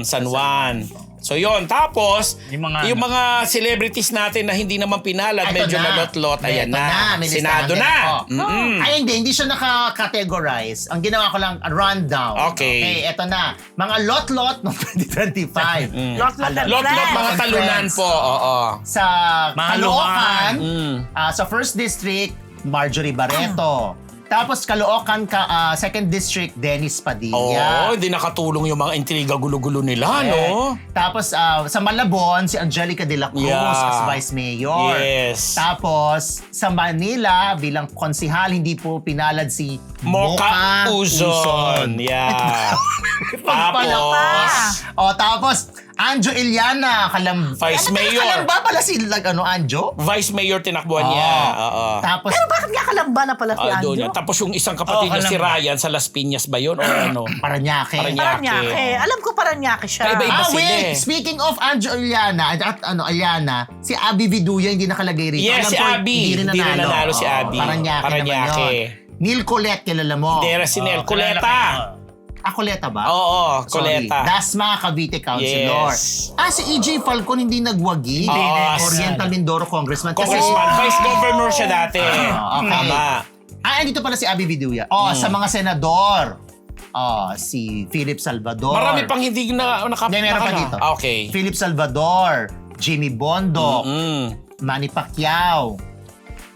San Juan. So yon, tapos Yung yung mga- mga celebrities natin na hindi naman pinalad, Ito medyo na. nalot-lot, ayan Ito na. may Senado listahan na. din ako. Ay hindi siya naka-categorize. Ang ginawa ko lang, rundown. Okay. Ito na. Mga lot-lot noong 2025. Lot-lot and Lot-lot friends. mga talunan Friends. po, oo. Sa Mga Caloocan, Mm. sa 1st District, Marjorie Barreto. Tapos Caloocan, Second District, Dennis Oo, Padilla. hindi nakatulong yung mga intriga gulo-gulo nila, no? Tapos sa Malabon, si Angelica de la Cruz Yeah. as Vice Mayor. Yes. Tapos sa Manila, bilang konsihal, hindi po pinalad si Mocha Uzon. Yeah. Tapos, Tapos Anjo Iliana, Vice Mayor. Kalamba pala si Anjo? Vice Mayor tinakbuhan niya. Oo. Tapos Pero bakit nga kalamba na pala si Doon Anjo? yan. Tapos yung isang kapatid Oo, niya, si kalamba. Ryan, sa Las Piñas ba yun? O ano? Paranaque. Paranaque. Alam ko Paranaque siya. Kaiba-iba sila Wait! eh. Speaking of Anjo Iliana, Iliana, si Abby Viduya hindi nakalagay rito. Yes, Alam si ko, Abby. Hindi rin nanalo si Abby. Paranaque naman Paranaque. yun. Neil Colette, kilala mo. Dera si Nel. Coleta. Coleta ba? Oo, Sorry. Coleta. Dasma, Cavite Councilor. Yes. Si EJ Falcon hindi nagwagi. Oo, Oriental Mindoro Congressman. Congressman, Vice Governor siya dati. Okay. Tama. Andito pala si Abby Viduya. Sa mga senador. Si Philip Salvador. Marami pang hindi na Hindi, meron pa dito. Okay. Philip Salvador, Jimmy Bondo, Manny Pacquiao,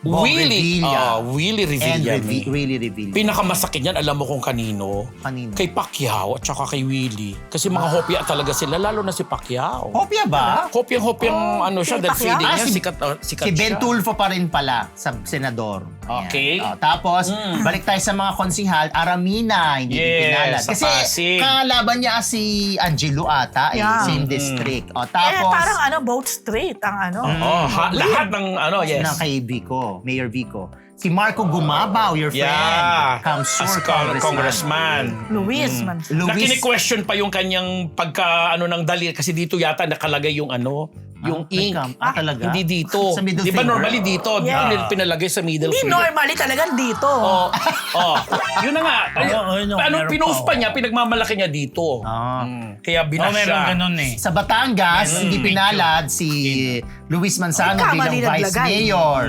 Bob Willie. Revilla, Willie and Revilla. Willie Revilla. Pinakamasakit yan, alam mo kung kanino? Kanino? Kay Pacquiao at saka kay Willie. Kasi mga hopya talaga sila, lalo na si Pacquiao. Hopya ba? Hopyang ano siya, si dahil Pacquiao? feeling niya, si- sikat Si Ben siya. Tulfo pa rin pala sa senador. Okay. Ayan. Tapos, balik tayo sa mga konsihal. Aramina, hindi Yes, pinalad. sa Kasi Pasig. kalaban niya si Angelo ata, Yeah. same district. Tapos, parang vote straight ang ano. Lahat ng yes. ng kay Vico, Mayor Vico. Si Marco Gumabaw, your friend. Yeah. Kamsur, As congressman. Luis man. Na kini-question pa yung kanyang pagka ng dali kasi dito yata nakalagay yung yung ink. talaga? Hindi dito. Sa middle Di ba finger? normally dito? Yeah. Pinalagay sa middle Hindi finger. normally talagang dito. Yun na nga. meron Pinost pa, pa niya, pinagmamalaki niya dito. Kaya binas meron siya. ganun eh. Sa Batangas, hindi pinalad si Luis Manzano Kamali bilang Vice naglagay. Mayor.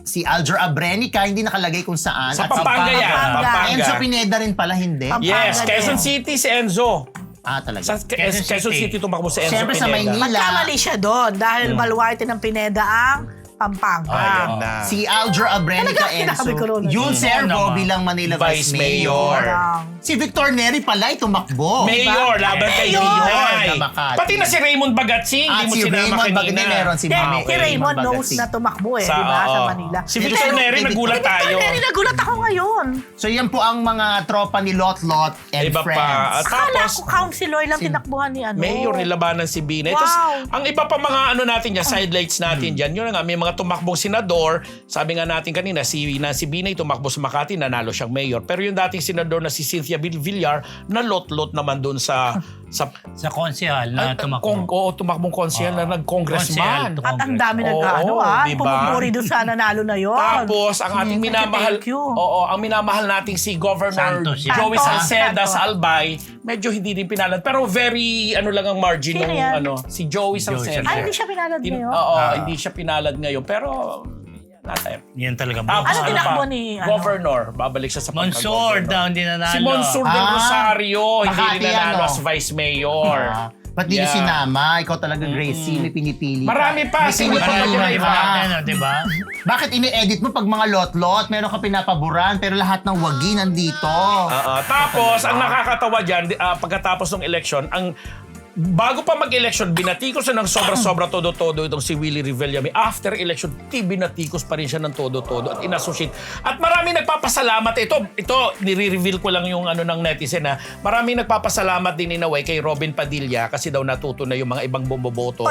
Si Aljur Abrenica, hindi nakalagay kung saan. Sa At Pampanga yan. Pampanga. Enzo Pampanga. Pineda rin pala, hindi. Yes, Pampanga Quezon din. City si Enzo. Talaga. Sa Quezon City tumakbo si Enzo Siyempre sa Pineda. Maynila. Magkamali siya doon dahil baluarte ng Pineda ang Pampanga. Ayun na. Si Aljur Abrenica Talaga, Enzo. sinabi ko rin. Yun Servo naman. bilang Manila Vice Vice Mayor. Mayor. Si Victor Neri pala ay tumakbo. Mayor, laban kay Mayor! Binay. Na Makati. Pati na si Raymond Bagatsing, At hindi mo si sinama Raymond kanina. Bagnet, meron si Hindi, Mami. si Raymond knows Bagatsing. na tumakbo di ba, sa Manila. Si Victor Neri, nagulat tayo. Pero nagulat ako ngayon. So yan po ang mga tropa ni Lot Lot and Iba friends. pa. At Akala tapos, ko councilor lang tinakbuhan ni ano. Mayor nilabanan si Binay. Wow. Tapos, ang iba pa mga natin dyan, sidelights natin dyan, yun nga, may mga tumakbong senador. Sabi nga natin kanina, si Binay tumakbo sa Makati, nanalo siyang mayor. Pero yung dating senador na si Cynthia Villar, na lot-lot naman doon sa Sa konsehal na tumakbo. tumakbong konsehal na nag-congressman. Konsehal. At ang dami Oo, nag-ano diba? pumupuri doon sa nanalo na yon. Tapos, ang ating Thank you, minamahal, thank you. ang minamahal nating si Governor Santos, yeah. Joey Santos. Salceda Santos. sa Albay, medyo hindi din pinalad. Pero very, lang ang margin Sino ng yan? si Joey Salceda. Ay, hindi siya pinalad ngayon? Oo, hindi siya pinalad ngayon. Pero, natin. Yan talaga. Tapos, Ano tinakbo pa? ni, Governor. Babalik siya sa Monsor pagka-governor. daw, hindi nanalo. Si Monsor del Rosario, hindi Makati rin nanalo yan, as Vice Mayor. Ba't di niyo sinama? Ikaw talaga, Gracie, may pinipili ka. Marami pa. May Sige, pinipili marami ka. pa. Ano, di ba? Bakit ini-edit mo pag mga lot-lot, meron ka pinapaboran, pero lahat ng wagi nandito? Tapos, ang nakakatawa dyan, pagkatapos ng election, bago pa mag-election, binatikos na ng sobra-sobra todo-todo itong si Willie Revillame. After election, binatikos pa rin siya ng todo-todo at inassociate. At marami nagpapasalamat. Ito, nire-reveal ko lang yung ng netizen na marami nagpapasalamat din in a way kay Robin Padilla kasi daw natuto na yung mga ibang boboboto.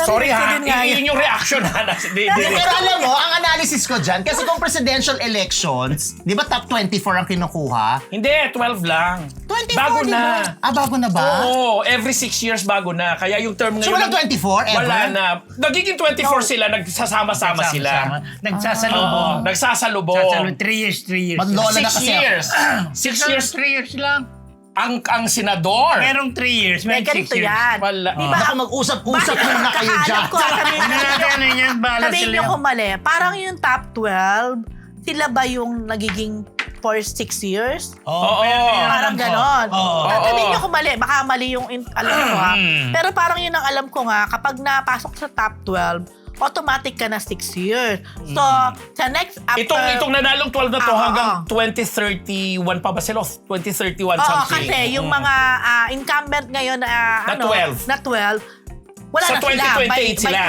Sorry ha, yun yung reaction ha. Pero alam mo, ang analysis ko dyan, kasi kung presidential elections, di ba top 24 ang kinukuha? Hindi, 12 lang. 24, Bago di na. ba? Bago na ba? Oo, every 6 years bago na. Kaya yung term ngayon... So, walang 24 ever? Wala na. Nagiging 24 sila, nagsasama-sama sila. Nagsasalubong. Nagsasalubong. 3 years. Maglola na 6 kasi years. 6 years. 3 years lang. Ang senador. Merong 3 years, May merong 6 ganito years. yan. Wala. Di ba? Naku, mag-usap-usap muna kayo dyan. Kakaalam ko, sabihin Ano natin, ano yan? Bahala sabihin sila nyo yan. kung mali. Parang yung top 12, sila ba yung nagiging for 6 years? Oo. Parang ganon. Oo. Sabihin nyo kung mali. Baka mali yung alam ko ha. Pero parang yun ang alam ko nga, kapag napasok sa top 12, automatic ka na 6 years. So, sa next after... Itong nanalong 12 na to Oo, hanggang oo. 2031 pa ba sila? 2031 Oo, something. kasi yung mga incumbent ngayon na Na 12. na 12, wala Sa na sila. 2028 sila.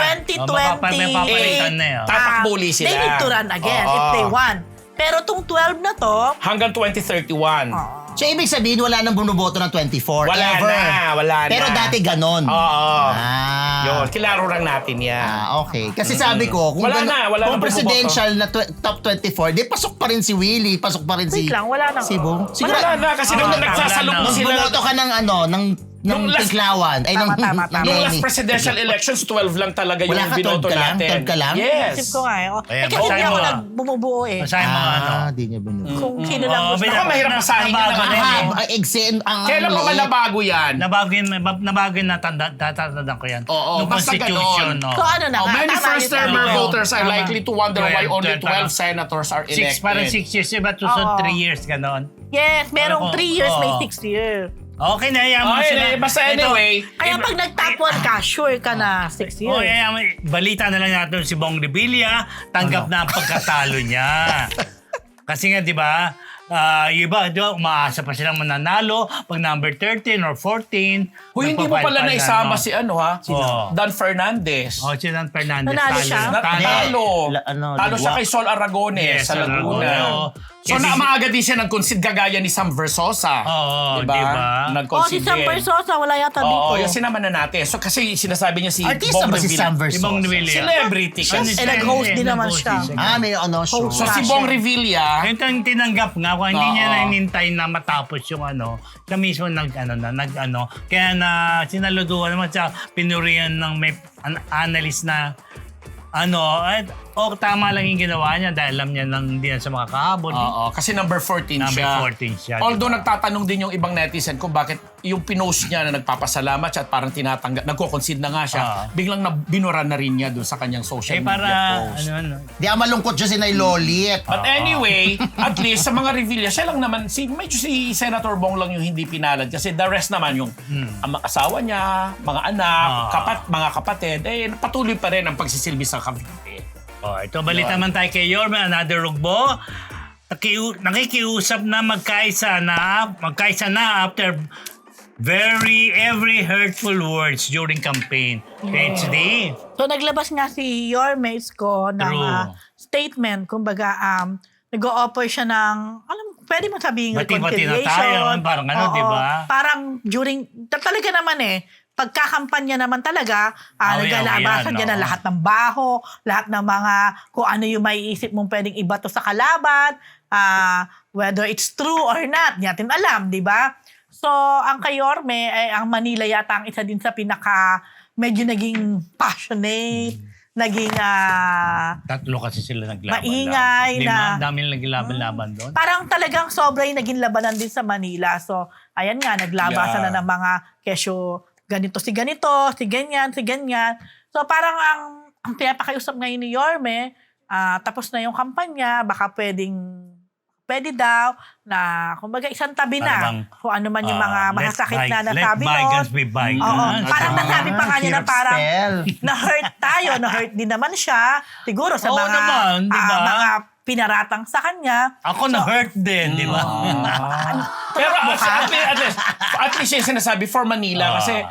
By May papalitan na yun. Tatakbuli sila. They need to run again if they want. Pero tong 12 na to, Hanggang 2031. So, ibig sabihin, wala nang bumoboto ng 24 Wala ever. na, wala na. Pero dati ganon. Oo. Ah. Yun, kilaro lang natin yan. Okay. Kasi sabi ko, kung, Wala na kung bumoboto. presidential na top 24, di pasok pa rin si Willie, pasok pa rin si... wait lang, wala na. Si Bong. Wala na kasi nung nagsasalubong Nung sila. bumoto ka ng Nung last- Tiklawan. Ay, Tama, tama, tama. Nung Lenny. last presidential elections, 12 lang talaga yung Wala ka, binoto 12 ka lang? natin. 12 ka lang? Yes. Isip ko nga eh. Ayan, Kasi hindi basahin ako mo, nagbumubuo eh. Basahin mo nga, ano. Di niya binubuto. Kung sino lang gusto. Ako, mahirap basahin yun Nabago naman. na yan. Kailan pa ba nabago yan? Nabago yung natatandaan ko yan. Oo, Nung basta constitution, ganon. no. So ano na nga, Many tama first-timer yun. voters are Tama. likely to wonder why 12, only 12 tama. senators are elected. Parang 6 years, iba to Oo. 3 years, ganon. Yes, merong Ano 3 ko? years, may Oo. 6 years. Okay na, yaman sila. Basta Ito, anyway. Kaya pag nag-top 1 ka, sure ka na 6 Oh, years. balita na lang natin si Bong Revilla, tanggap na ang pagkatalo niya. Kasi nga, di ba, yung iba, di ba, umaasa pa silang mananalo pag number 13 or 14. Huy, hindi mo pala magpapalpal naisama na, no? si ano ha? Oo. Dan Fernandez. Oh, si Dan Fernandez. Nanalo talo. siya? Talo. Ano, Talo siya kay Sol Aragones Yes, sa Laguna. Laguna. So, Kasi- maaga din siya nag-concede gagaya ni Sam Versosa. Oo, diba? diba? Oh, Nag-concede si Sam din. Versosa, wala yata dito. Oo, yung sinama na natin. So, kasi sinasabi niya si Artista Bong ba si Revilla. Sam Si Bong Versosa? Revilla. Celebrity. Eh, nag-host din naman siya. May show. So, si Bong Revilla, Ito yung tinanggap nga, kung hindi Oo. niya nainintay na matapos yung siya mismo kaya na sinaluduhan naman siya, pinurihan ng may analyst na tama lang yung ginawa niya dahil alam niya nang hindi na siya makakahabol. oo, kasi number 14 Number siya. 14 siya, Although diba? nagtatanong din yung ibang netizen kung bakit yung pinost niya na nagpapasalamat siya at parang tinatanggap, nagko-concede na nga siya, biglang binura na rin niya doon sa kanyang social media Para, post. Di malungkot siya si Nay Lolit. But anyway, at least sa mga Revilla, siya lang naman, medyo si Senator Bong lang yung hindi pinalad kasi the rest naman yung ang mga asawa niya, mga anak, mga kapatid, patuloy pa rin ang pagsisilbi sa Cavite. Ito balita naman tayo kay Yorme, another rugbo. Nakikiusap na magkaisa na after every hurtful words during campaign. HD. So naglabas nga si Yorme Isko ng True. statement, kumbaga nag-o-offer siya ng, pwede mo sabihin Bati-bati na reconciliation. tayo, parang Oo, di ba? Parang talaga naman pagkakampanya naman talaga, naglalabasan yan, niya no? na lahat ng baho, lahat ng mga, kung ano yung maiisip mong pwedeng ibato sa kalaban, whether it's true or not, di natin alam, di ba? So, ang kay Yorme, ang Manila yata ang isa din sa medyo naging passionate, naging Tatlo kasi sila naglaban. maingay na Dami naglaban-laban doon. parang talagang sobra yung naging labanan din sa Manila. So, ayan nga, naglabasan na ng mga kesyo, ganito, si ganyan. So, parang ang pinapakiusap ngayon ni Yorme, tapos na yung kampanya, baka pwede pwede daw na, kumbaga, isang tabi Parang, na. Kung ano man yung mga masasakit na nasabi let bygones doon. be bygones. Oo. Parang nasabi pa nga niya na Hirap parang spell. na-hurt tayo. Na-hurt din naman siya. Siguro sa Oo mga, naman, di ba? mga pinaratang sa kanya. Ako na-hurt din, di ba? Pero at least yung sinasabi for Manila kasi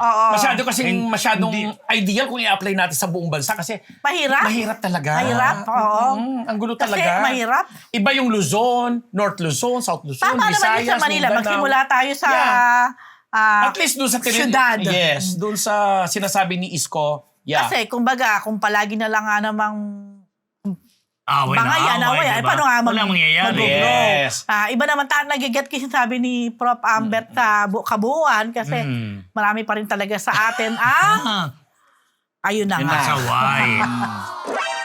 masyadong ideal kung i-apply natin sa buong bansa kasi Mahirap. talaga. Mahirap, oo. Ang gulo Kasi talaga. mahirap. Iba yung Luzon, North Luzon, South Luzon, Tama naman Visayas, yun sa Manila. Mindanao. Magsimula tayo sa At least doon sa syudad. Yes, doon sa sinasabi ni Isko. Yeah. Kasi, kumbaga, kung palagi na lang nga namang Away away. Paano nga Walang mangyayari. mag-grow? Yes. Iba naman nagiget kasi sabi ni Prof. Ambet sa kabuuan kasi marami pa rin talaga sa atin. Ayun na nga. Nasaway.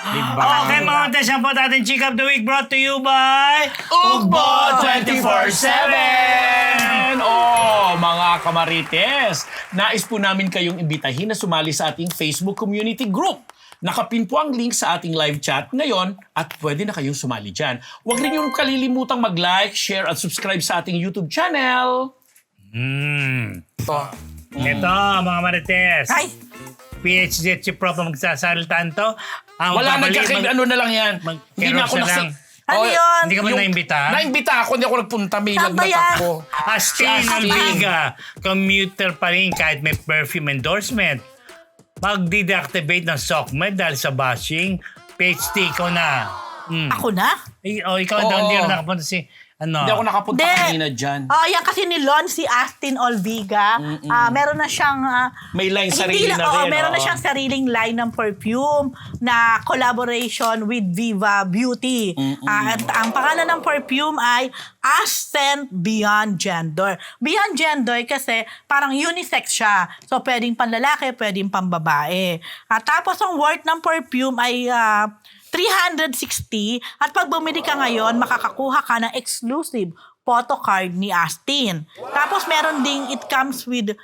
Diba? Okay, mga Marites, yan po ating Chick of the Week brought to you by Ugbo 24/7! Oh, mga kamarites, nais po namin kayong imbitahin na sumali sa ating Facebook community group. Nakapin po ang link sa ating live chat ngayon at pwede na kayong sumali dyan. Huwag rin yung kalilimutang mag-like, share at subscribe sa ating YouTube channel. Ito, mga Marites. Ay, PhD at si Prof ang magsasalitan to. Wala ano na lang yan. Hindi na ako lang. ano yun? Hindi ka ba naimbita? Naimbita ako, hindi ako nagpunta. May Saan ba lagnat yan? ako. Astin Alviga, commuter pa rin kahit may perfume endorsement. Mag-deactivate ng SOCMED dahil sa bashing. PhD, ikaw na. Ako na? Ikaw Oo. daw, hindi rin nakapunta si... Ano? Hindi ako nakapunta Hindi. kanina dyan. Yan kasi ni Lon si Astin Olviga. Meron na siyang... May line hindi sarili na rin. meron na oo. siyang sariling line ng perfume na collaboration with Viva Beauty. At ang pangalan ng perfume ay Ascent Beyond Gender. Beyond Gender kasi parang unisex siya. So pwedeng panlalaki, pwedeng pambabae. Tapos ang worth ng perfume ay 360 at pag bumili ka ngayon, makakakuha ka ng exclusive photo card ni Astin. Tapos meron ding it comes with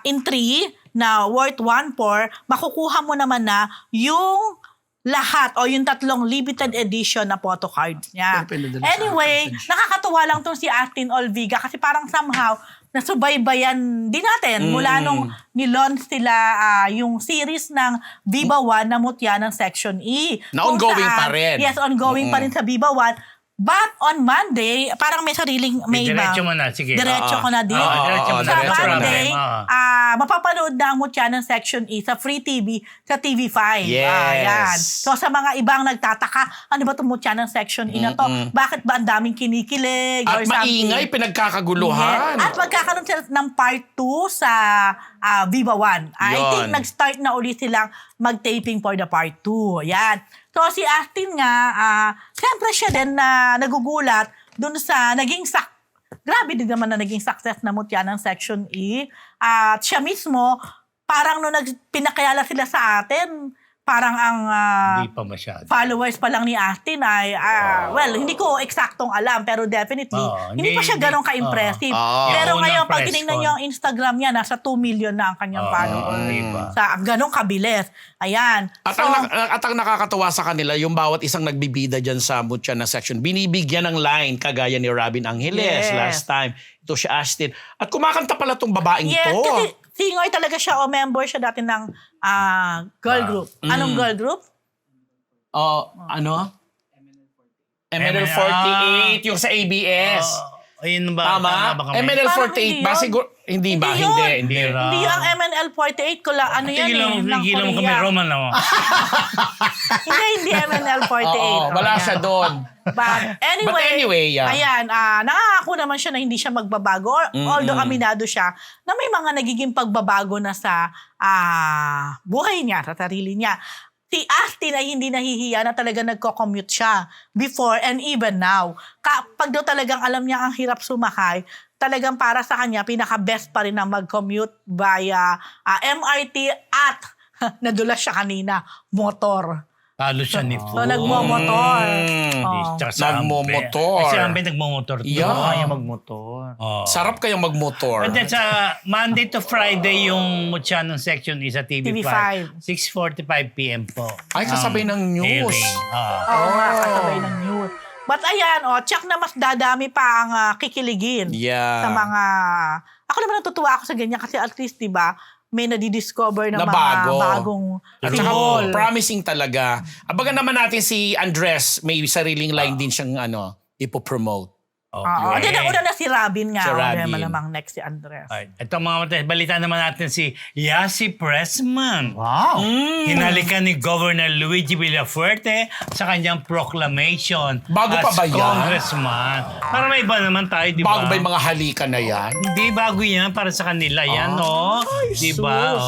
in 3 na worth 1 for, makukuha mo naman na yung lahat o yung 3 limited edition na photo cards niya. Anyway, nakakatuwa lang tong si Astin Olviga kasi parang somehow nasubaybayan din natin mula nung nilaunch sila yung series ng Viva One na mutya ng Section E. Na Kung ongoing saan- pa rin. Yes, ongoing pa rin sa Viva One. But on Monday, parang may sariling Diretso mo na, sige. Diretso ko na din. diretso mo na. Sa diretso mo na. Monday, mapapanood na ang mutya ng Section E sa Free TV sa TV5. Yes. Yan. So sa mga ibang nagtataka, ano ba itong mutya ng Section E na to? Bakit ba ang daming kinikilig? At or something? maingay, pinagkakaguluhan. Yes. At magkakaroon sila ng part 2 sa Viva One. I Yun. think nag-start na ulit silang mag-taping for the part 2. Yan. So si Astin nga, siyempre siya din na nagugulat dun sa naging grabe din naman na naging success na mutya ng Section E. At siya mismo, parang nung pinakilala sila sa atin, parang ang Hindi pa masyado. followers pa lang ni Astin ay, well, hindi ko eksaktong alam, pero definitely, hindi pa siya ganun ka-impressive. Pero Yung ngayon, unang pag press tinignan con. niyo ang Instagram niya, nasa 2 million na ang kanyang followers. Diba? Sa ganun kabilis. Ayan. At ang nakakatawa sa kanila, yung bawat isang nagbibida dyan sa mutya na section, binibigyan ng line kagaya ni Robin Angeles Yes. last time. Ito si Astin. At kumakanta pala tong babaeng yes, to. kasi singer talaga siya o member siya dati ng girl group. Anong girl group? Ano? MNL48, yung sa ABS. Ayun ba? Tama? ba kami? MNL48 Parang ba? hindi Siguro, hindi ba? Hindi yun. Hindi. Hindi yung MNL48 ko lang. Ano yan ng Tigilan mo kami, Korea. Roman na mo. Hindi MNL48. Oo, wala Ayan. siya doon. But anyway, yeah. ayan, nakakako naman siya na hindi siya magbabago. Although aminado siya na may mga nagiging pagbabago na sa buhay niya, sa sarili niya. Si Astin ay hindi nahihiya na talaga nagko-commute siya before and even now. Kapag daw talagang alam niya ang hirap sumakay, talagang para sa kanya, pinaka-best pa rin na mag-commute via MRT at nadulas siya kanina, motor. Talo siya ni Fu. So, nagmo-motor. Tsaka sa Nagmo-motor. Kasi ang nagmo-motor. Yeah. Kaya magmotor. Sarap kayong magmotor. And then sa Monday to Friday yung mutya ng section is sa TV5. 6:45 p.m. po. Ay, kasabay ng news. Airing. Oo nga, kasabay ng news. But ayan, tsak na mas dadami pa ang kikiligin Yeah. sa mga... Ako naman natutuwa ako sa ganyan kasi at least, di ba, may nadidiscover Na na mga bago. bagong At saka symbol. promising talaga. Abagan naman natin si Andres, may sariling line din siyang ipopromote. Oo. Then, nauna na si Robin nga. Si Si Robin. malamang next si Andres. Ay, ito mga balita naman natin si Yasi Pressman. Wow. Hinalikan ni Governor Luigi Villafuerte sa kanyang proclamation Bago pa as ba yan? congressman. Para may iba naman tayo, di ba? Bago ba yung mga halika na yan? Hindi, bago yan. Para sa kanila yan, no? Di ba?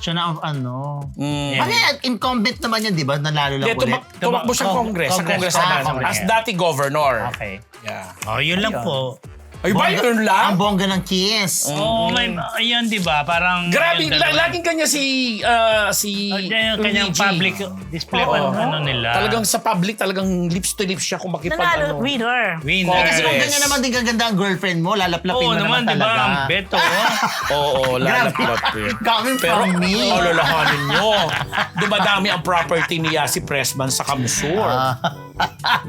Siya na ang ano. Mm. Ano yan? Incumbent naman yan, di ba? Nanalo lang Hindi, ulit. tumakbo siyang Congress. Sa Congress naman. Congress. As dati governor. Okay. Yeah. Yun lang po. Ay, ba yun lang? Ang bongga ng kiss. May, ayan, di ba? Parang... Grabe, ayun, dalawa. laging kanya si Yung kanyang Luigi. public display Oo. ano nila. Talagang sa public, talagang lips to lips siya kung Nanalo, winner. winner. Kasi kung Congress. ganyan naman din kaganda ang girlfriend mo, lalaplapin Oo mo naman, naman di ba? talaga. Ang beto. Oo, lalaplap yun. Coming Pero, from me. lalahanin nyo. Dumadami ang property ni Yasi Pressman sa Kamsur.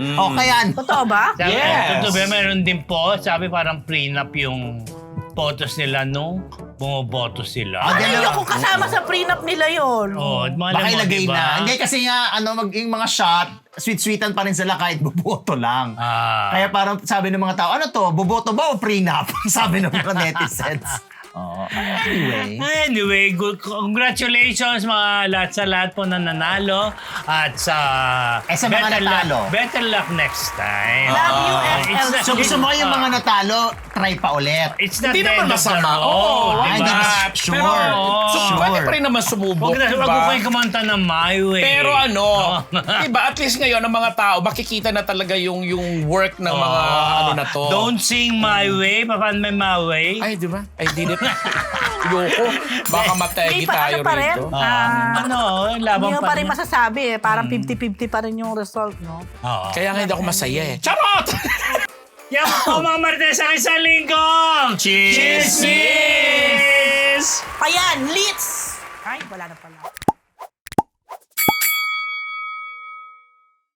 Okay yan. Totoo ba? Sabi, Yes. totoo ba, meron din po, sabi parang prenup yung photos nila nung bumoboto sila. Ay, ayoko kasama sa prenup nila yon. mga Baka mo, ilagay diba? na. Hindi kasi nga, yung mga shot, sweet-sweetan pa rin sila kahit boboto lang. Kaya parang sabi ng mga tao, ano to, boboto ba o prenup? Sabi ng mga netizens. Anyway, congratulations mga lahat sa lahat po na nanalo at sa Sa mga natalo. Better luck next time. Love you, It's FLC. So gusto mo yung mga natalo, try pa ulit. It's not Hindi the naman end of the masama. road, Oo, Ay, diba? hindi na- Pero, sure. so, Sure. pwede pa rin naman sumubok, Wag diba? ko kayo kumanta ng My Way. Pero diba, at least ngayon, ang mga tao, makikita na talaga yung work ng mga ano na to. Don't sing My Way. Paano may My Way? Ay, di ba? I did it. Yoko. Baka mategi tayo pa rin. rito. Laban Hindi mo pa rin rin. masasabi eh. Parang 50-50 pa rin yung result, no? Oo. Kaya nga hindi ako masaya eh. Charot! Yan po mga Marites ang isang linggong! Chismis! Ayan, Litz! Ay, wala na pala.